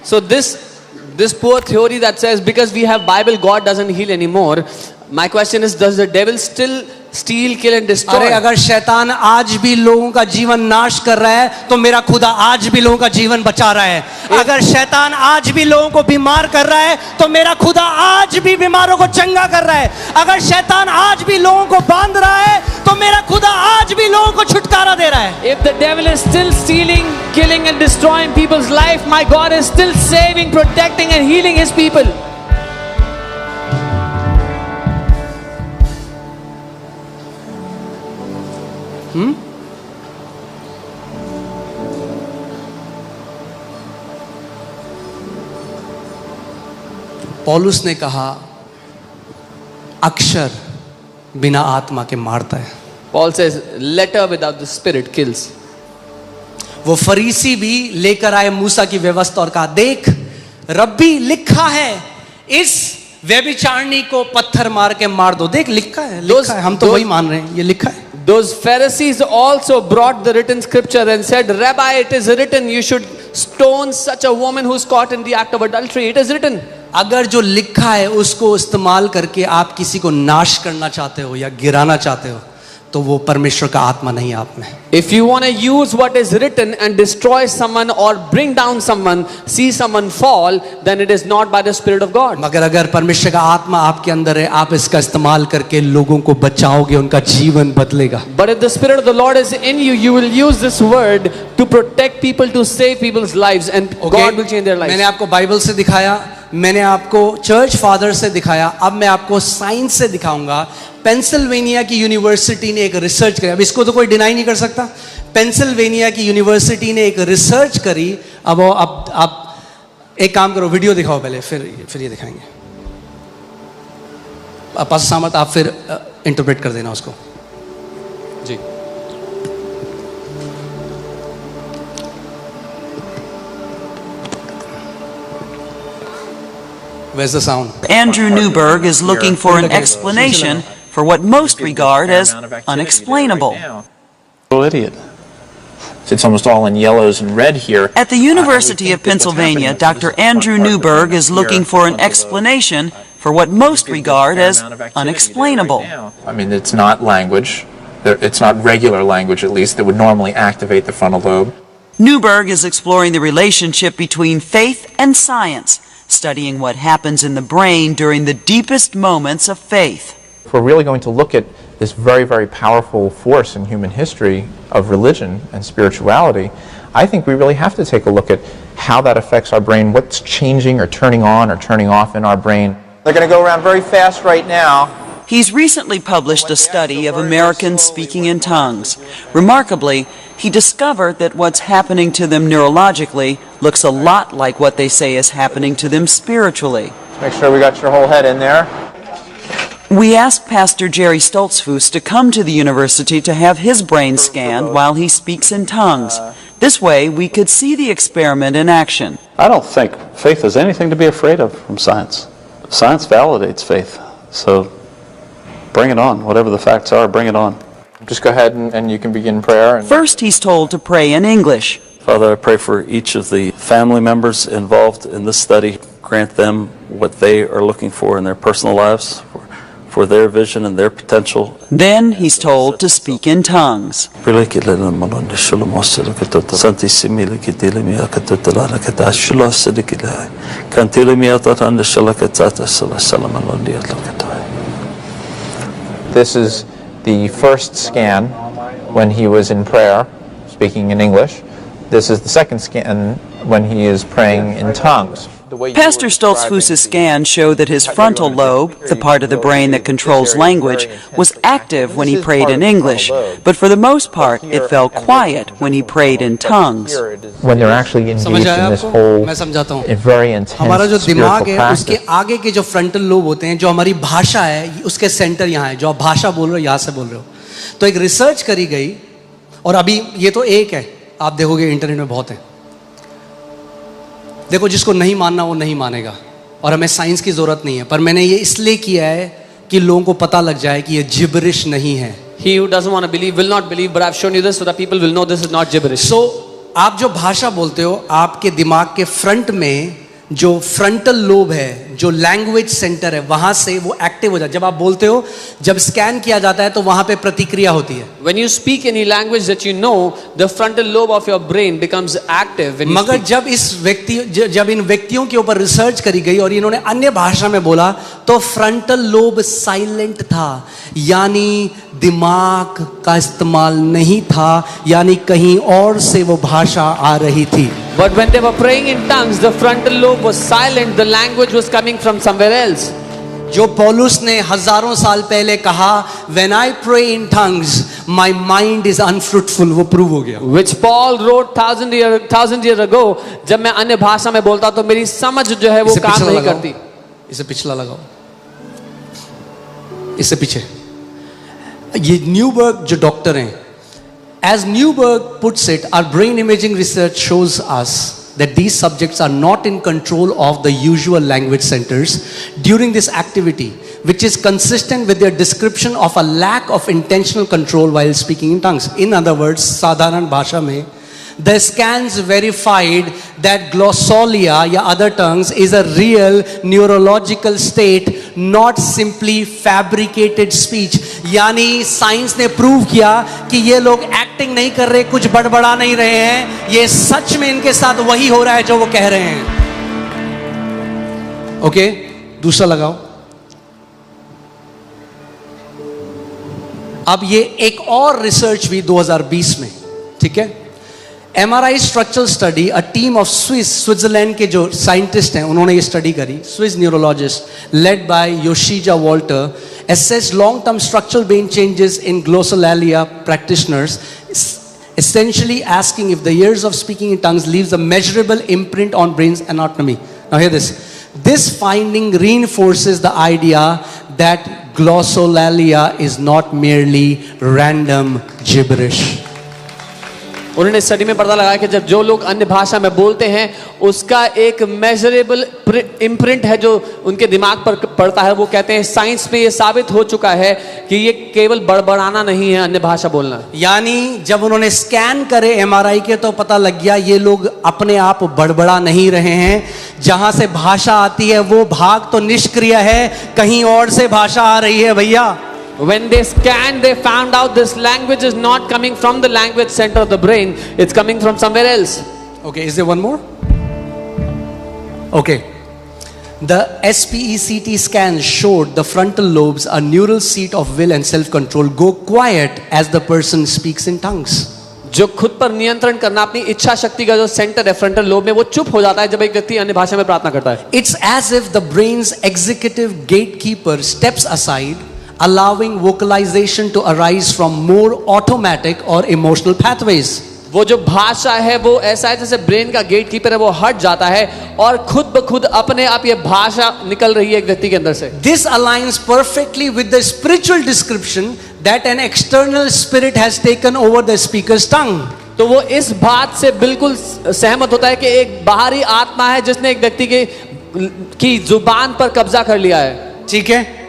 So this poor theory that says because we have Bible God doesn't heal anymore. My question is, does the devil still steal, kill and destroy? अरे अगर शैतान आज भी लोगों का जीवन नाश कर रहा है तो मेरा खुदा आज भी लोगों का जीवन बचा रहा है। अगर शैतान आज भी लोगों को बीमार कर रहा है तो मेरा खुदा आज भी बीमारों को चंगा कर रहा है। अगर शैतान आज भी लोगों को बांध रहा है तो मेरा खुदा आज भी लोगों को छुटकारा दे रहा है। If the devil is still stealing, killing and destroying people's life, my God is still saving, protecting and healing his people. पौलुस ने कहा अक्षर बिना आत्मा के मारता है। Paul says, letter without the spirit kills. वो फरीसी भी लेकर आए मूसा की व्यवस्था और कहा देख रब्बी लिखा है इस व्यभिचारिणी को पत्थर मार के मार दो। देख लिखा है, लिखा है, हम तो वही मान रहे हैं, ये लिखा है। Those Pharisees also brought the written scripture and said, Rabbi, it is written, you should stone such a woman who's caught in the act of adultery. It is written. अगर जो लिखा है उसको इस्तेमाल करके आप किसी को नाश करना चाहते हो या गिराना चाहते हो तो वो परमेश्वर का आत्मा नहीं आप में। If you want to use what is written and destroy someone or bring down someone, see someone fall, then it is not by the Spirit of God. मगर अगर परमेश्वर का आत्मा आपके अंदर है, आप इसका इस्तेमाल करके लोगों को बचाओगे, उनका जीवन बदलेगा। But if the Spirit of the Lord is in you, you will use this word to protect people, to save people's lives, and God will change their lives. मैंने आपको बाइबल से दिखाया, मैंने आपको चर्च फादर से दिखाया, अब मैं आपको साइंस से दिखाऊंगा। पेंसिल्वेनिया की यूनिवर्सिटी ने एक रिसर्च करी, अब इसको तो कोई डिनाई नहीं कर सकता। पेंसिल्वेनिया की यूनिवर्सिटी ने एक रिसर्च करी। अब आप एक काम करो, वीडियो दिखाओ पहले, फिर ये दिखाएंगे। पास सामत आप फिर इंटरप्रेट कर देना उसको जी। Where's the sound? Andrew Newberg is looking for an explanation for what most regard as unexplainable. Idiot. It's almost all in yellows and red here. At the University of Pennsylvania, Dr. Andrew Newberg is looking for an explanation for what most regard as unexplainable. I mean, it's not language. It's not regular language, at least, that would normally activate the frontal lobe. Newberg is exploring the relationship between faith and science, studying what happens in the brain during the deepest moments of faith. If we're really going to look at this very, very powerful force in human history of religion and spirituality, I think we really have to take a look at how that affects our brain, what's changing or turning on or turning off in our brain. They're going to go around very fast right now. He's recently published a study of Americans speaking in tongues. Remarkably, he discovered that what's happening to them neurologically looks a lot like what they say is happening to them spiritually. Make sure we got your whole head in there. We asked Pastor Jerry Stoltzfus to come to the university to have his brain scanned while he speaks in tongues. This way, we could see the experiment in action. I don't think faith is anything to be afraid of from science. Science validates faith, so bring it on. Whatever the facts are, bring it on. Just go ahead and you can begin prayer. First, he's told to pray in English. Father, I pray for each of the family members involved in this study. Grant them what they are looking for in their personal lives, for their vision and their potential. Then he's told to speak in tongues. This is the first scan when he was in prayer, speaking in English. This is the second scan when he is praying in tongues. Pastor Stoltzfus' scans show that his frontal lobe, the part of the brain that controls language, was active when he prayed in English, but for the most part, it fell quiet when he prayed in tongues. When they're actually engaged in this whole very हमारा जो intense दिमाग spiritual है उसके practice. आगे के जो frontal lobe होते हैं, जो हमारी भाषा है उसके सेंटर यहाँ है, जो आप भाषा बोल रहे हो यहाँ से बोल रहे हो. तो एक रिसर्च करी गई, और अभी ये तो एक है, आप देखोगे इंटरनेट में बहुत है. देखो, जिसको नहीं मानना वो नहीं मानेगा, और हमें साइंस की जरूरत नहीं है, पर मैंने ये इसलिए किया है कि लोगों को पता लग जाए कि ये जिब्रिश नहीं है. He who doesn't want to believe will not believe, but I've shown you this so that people will know this is not gibberish. So, आप जो भाषा बोलते हो, आपके दिमाग के फ्रंट में जो फ्रंटल लोब है, जो लैंग्वेज सेंटर है, वहां से वो एक्टिव हो जाता है. जब आप बोलते हो, जब स्कैन किया जाता है तो वहां पे प्रतिक्रिया होती है. When you speak any language that you know, the frontal lobe of your brain becomes active when you मगर speak. जब इन व्यक्तियों के ऊपर रिसर्च करी गई और इन्होंने अन्य भाषा में बोला, तो फ्रंटल लोब साइलेंट था, यानी दिमाग का इस्तेमाल नहीं था, यानी कहीं और से वो भाषा आ रही थी. But when they were praying in tongues, the frontal lobe was silent, the language was coming from somewhere else. जो पौलुस ने हजारों साल पहले कहा, when I pray in tongues, my mind is unfruitful, वो प्रूव हो गया. Which Paul wrote thousand years ago, जब मैं अन्य भाषा में बोलता तो मेरी समझ जो है वो इसे काम पिछला नहीं लगाओ. करती. इसे पिछला लगाओ, इससे पीछे. ये न्यूबर्ग जो डॉक्टर हैं, as Newberg puts it, our brain imaging research shows us that these subjects are not in control of the usual language centers during this activity, which is consistent with their description of a lack of intentional control while speaking in tongues. In other words, साधारण भाषा में, the scans verified that glossolalia या other tongues is a real neurological state, not simply fabricated speech. यानी science ने prove किया कि ये लोग एक्टिंग नहीं कर रहे, कुछ बड़बड़ा नहीं रहे हैं, ये सच में इनके साथ वही हो रहा है जो वो कह रहे हैं. ओके, दूसरा लगाओ. अब ये एक और रिसर्च हुई 2020 में, ठीक है. MRI structural study, a team of Switzerland के जो साइंटिस्ट हैं उन्होंने ये स्टडी करी, Swiss neurologist led by Yoshija Walter, assessed long-term structural brain changes in glossolalia practitioners, essentially asking if the years of speaking in tongues leaves a measurable imprint on brain's anatomy. Now hear this. This finding reinforces the idea that glossolalia is not merely random gibberish. उन्होंने study में पता लगाया कि जब जो लोग अन्य भाषा में बोलते हैं उसका एक मेजरेबल इम्प्रिंट है जो उनके दिमाग पर पड़ता है. वो कहते हैं साइंस में ये साबित हो चुका है कि ये केवल बड़बड़ाना नहीं है, अन्य भाषा बोलना. यानी जब उन्होंने स्कैन करे MRI के तो पता लग गया ये लोग अपने आप बड़बड़ा नहीं रहे हैं. जहां से भाषा आती है वो भाग तो निष्क्रिय है, कहीं और से भाषा आ रही है भैया. When they scanned, they found out this language is not coming from the language center of the brain, it's coming from somewhere else. Okay, is there one more? Okay. The SPECT scan showed the frontal lobes, a neural seat of will and self-control, go quiet as the person speaks in tongues. जो खुद पर नियंत्रण करना, अपनी इच्छा शक्ति का जो सेंटर है फ्रंटल लोब में, वो चुप हो जाता है जब एक व्यक्ति अन्य भाषा में प्रार्थना करता है. It's as if the brain's executive gatekeeper steps aside, allowing vocalization to arise from more automatic or emotional pathways. वो जो भाषा है वो ऐसा है जैसे ब्रेन का गेट कीपर है, वो हट जाता है और खुद ब खुद अपने आप ये भाषा निकल रही है एक व्यक्ति के अंदर से. This aligns perfectly with the spiritual description that an external spirit has taken over the speaker's tongue. तो वो इस बात से बिल्कुल सहमत होता है कि एक बाहरी आत्मा है जिसने एक व्यक्ति की जुबान पर कब्जा कर लिया है. ठीक है,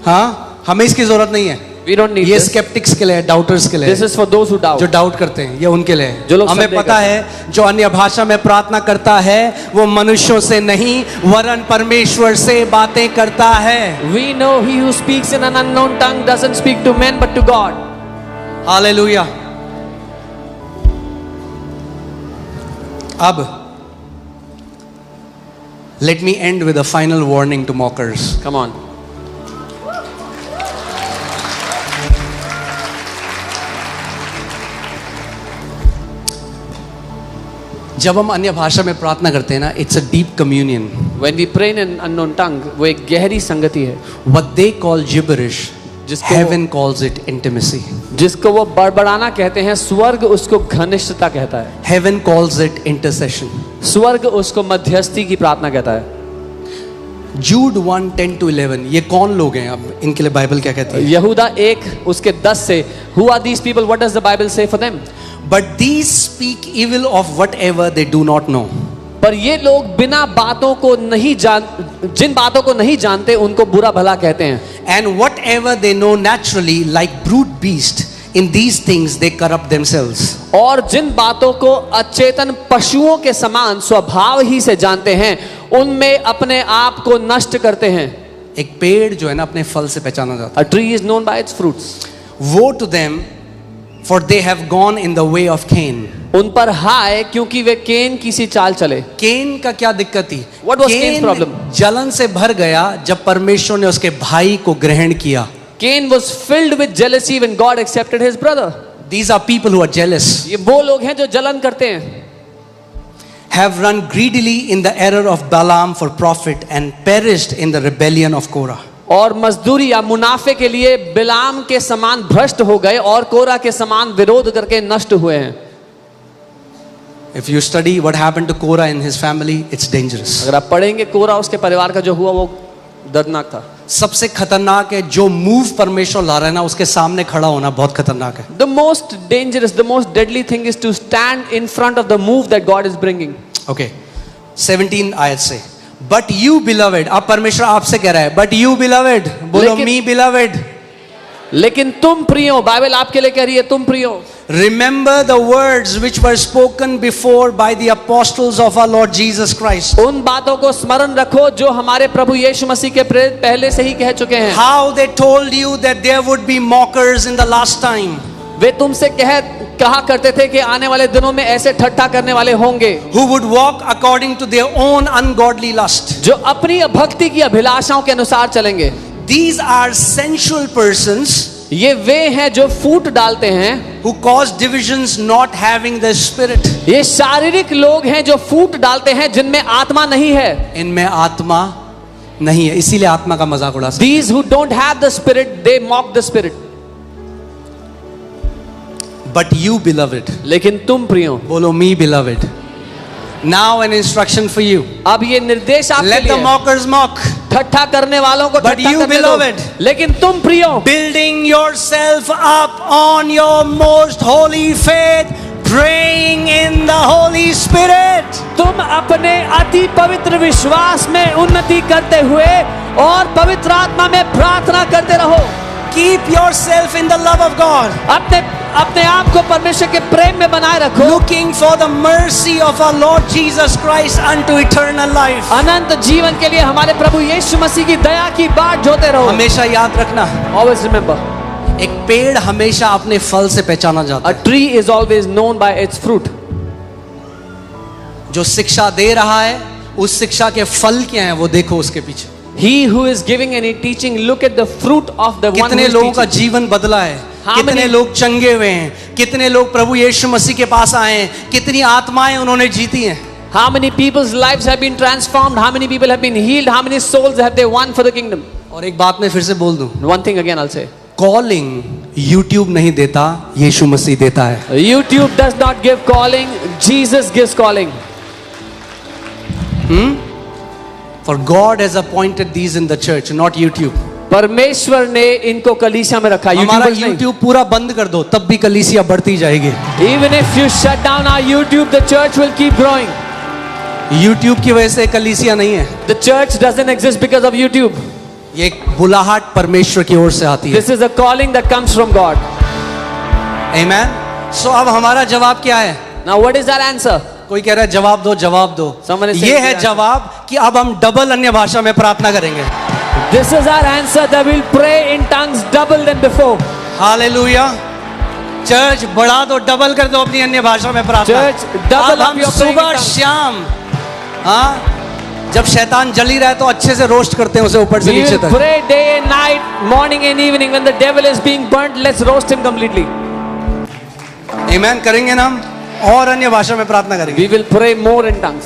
हाँ, हमें इसकी जरूरत नहीं है. We don't need ये this. स्केप्टिक्स के लिए, डाउटर्स के लिए. This is for those who doubt. जो डाउट करते हैं, ये उनके लिए है. जो लोग हमें संदेह पता है जो अन्य भाषा में प्रार्थना करता है वो मनुष्यों से नहीं वरन परमेश्वर से बातें करता है. We know he who speaks in an unknown tongue doesn't speak to men but to God. Hallelujah. अब let me end with a final warning to mockers. Come on. जब हम अन्य भाषा में प्रार्थना करते हैं ना, it's a deep communion. When we pray in an unknown tongue, वो एक गहरी संगति है. What they call gibberish, जिसको heaven calls it intimacy. जिसको वो बड़बड़ाना कहते हैं, स्वर्ग उसको घनिष्ठता कहता है. Heaven calls it intercession. स्वर्ग उसको मध्यस्थी की प्रार्थना कहता है. Jude 1:10-11, ये कौन लोग हैं? अब इनके लिए बाइबल क्या कहती है? यहूदा 1 उसके 10 से, Who are these people? What does the Bible say for them? But these speak evil of whatever they do not know. पर ये लोग बिना बातों को नहीं जिन बातों को नहीं जानते उनको बुरा भला कहते हैं. And whatever they know naturally, like brute beast, in these things they corrupt themselves. और जिन बातों को अचेतन पशुओं के समान स्वभाव ही से जानते हैं, उनमें अपने आप को नष्ट करते हैं. एक पेड़ जो है ना, अपने फल से पहचाना जाता A tree is known by its fruits. है. Woe to them, for they have gone in the way of Cain. उन पर हाय क्योंकि वे केन की सी चाल चले. केन का क्या दिक्कत थी? What was Cain's problem? जलन से भर गया जब परमेश्वर ने उसके भाई को ग्रहण किया. Cain was filled with jealousy when God accepted his brother. These are people who are jealous. ये वो लोग हैं जो जलन करते हैं. Have run greedily in the error of Balaam for profit and perished in the rebellion of Korah. और मजदूरी या मुनाफे के लिए बिलाम के समान भ्रष्ट हो गए और कोरा के समान विरोध करके नष्ट हुए हैं. If you study what happened to Korah and his family, it's dangerous. अगर आप पढ़ेंगे कोरा उसके परिवार का जो हुआ वो दर्दनाक था. सबसे खतरनाक है जो मूव परमेश्वर ला रहा है ना, उसके सामने खड़ा होना बहुत खतरनाक है. The most dangerous, the most deadly thing is to stand in front of the move that God is bringing. Okay, 17 आयत से. But you beloved, अब परमेश्वर आपसे कह रहा है, but you beloved, बोलो लेकिन- me beloved. लेकिन तुम प्रियो, बाइबल आपके लिए कह रही है तुम प्रियो. Remember the words which were spoken before by the apostles of our Lord Jesus Christ. उन बातों को स्मरण रखो जो हमारे प्रभु यीशु मसीह के प्रेरित पहले से ही कह चुके हैं. How they told you that there would be mockers in the last time. वे तुमसे कहा करते थे कि आने वाले दिनों में ऐसे ठट्ठा करने वाले होंगे Who would walk according to their own ungodly lust. जो अपनी भक्ति की अभिलाषाओं के अनुसार चलेंगे. These are sensual persons ये वे हैं जो फूट डालते हैं, who cause divisions not having the spirit. ये शारीरिक लोग हैं जो फूट डालते हैं जिनमें आत्मा नहीं है. इनमें आत्मा नहीं है, इसीलिए आत्मा का मजाक उड़ा सकते. These who don't have the spirit, they mock the spirit. But you beloved, लेकिन तुम प्रियो, बोलो me beloved. Now an instruction for you. अब ये निर्देश आपके Let the लिए, mockers mock, ठट्ठा करने वालों को But ठट्ठा you, करने दो. beloved, लेकिन तुम प्रियो, building yourself up on your most holy faith, praying in the Holy Spirit. तुम अपने अति पवित्र विश्वास में उन्नति करते हुए और पवित्र आत्मा में प्रार्थना करते रहो. Keep yourself in the love of God, अपने आप को परमेश्वर के प्रेम में बनाए रखो. looking for the mercy of our Lord Jesus Christ unto eternal life. अनंत जीवन के लिए हमारे प्रभु यीशु मसीह की दया की बाट जोते रहो. हमेशा याद रखना, Always remember, एक पेड़ हमेशा अपने फल से पहचाना जाता a है. tree is always known by its fruit. जो शिक्षा दे रहा है उस शिक्षा के फल क्या हैं वो देखो उसके पीछे। He who is giving any teaching, look at the fruit of the one who कितने is लोगों का teaching. जीवन बदला है, How कितने many- लोग चंगे हुए हैं, कितने लोग प्रभु यीशु मसीह के पास आए हैं, कितनी आत्माएं उन्होंने जीती हैं। How many people's lives have been transformed? How many people have been healed? How many souls have they won for the kingdom? और एक बात मैं फिर से बोल दूं, One thing again I'll say. Calling YouTube नहीं देता, यीशु मसीह देता है। YouTube does not give calling, Jesus gives calling. For God has appointed these in the church, not YouTube. परमेश्वर ने इनको कलीसिया में रखा, हमारा YouTubers नहीं. YouTube पूरा बंद कर दो, तब भी कलीसिया बढ़ती जाएगी। Even if you shut down our YouTube, the church will keep growing. YouTube की वजह से कलीसिया नहीं है, The church doesn't exist because of YouTube. ये एक बुलाहट परमेश्वर की ओर से आती है। This is a calling that comes from God. Amen. So अब हमारा जवाब क्या है? Now what is our answer? कोई कह रहा है जवाब दो, जवाब दो। Someone is ये saying है the जवाब कि अब हम डबल अन्य भाषा में प्रार्थना करेंगे। This is our answer, that we'll pray in tongues double than before. Hallelujah. Church बढ़ा दो, डबल कर दो अपनी अन्य भाषा में प्रार्थना। Church, double अब up हम your praying in सुबह tongues. शाम, हाँ, जब शैतान जली रहा है तो अच्छे से रोस्ट करते हैं उसे ऊपर से We नीचे will तक। pray day and night, morning and evening. When the devil is being burnt, let's roast him completely. Amen करेंगे ना हम, और अन्य भाषा में प्रार्थना करेंगे, We will pray more in tongues.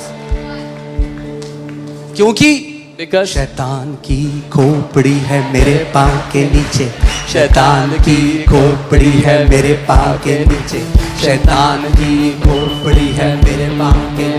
क्योंकि Because शैतान की खोपड़ी है मेरे पाँव के नीचे, शैतान की खोपड़ी है मेरे पाँव के नीचे, शैतान की खोपड़ी है मेरे पाँव के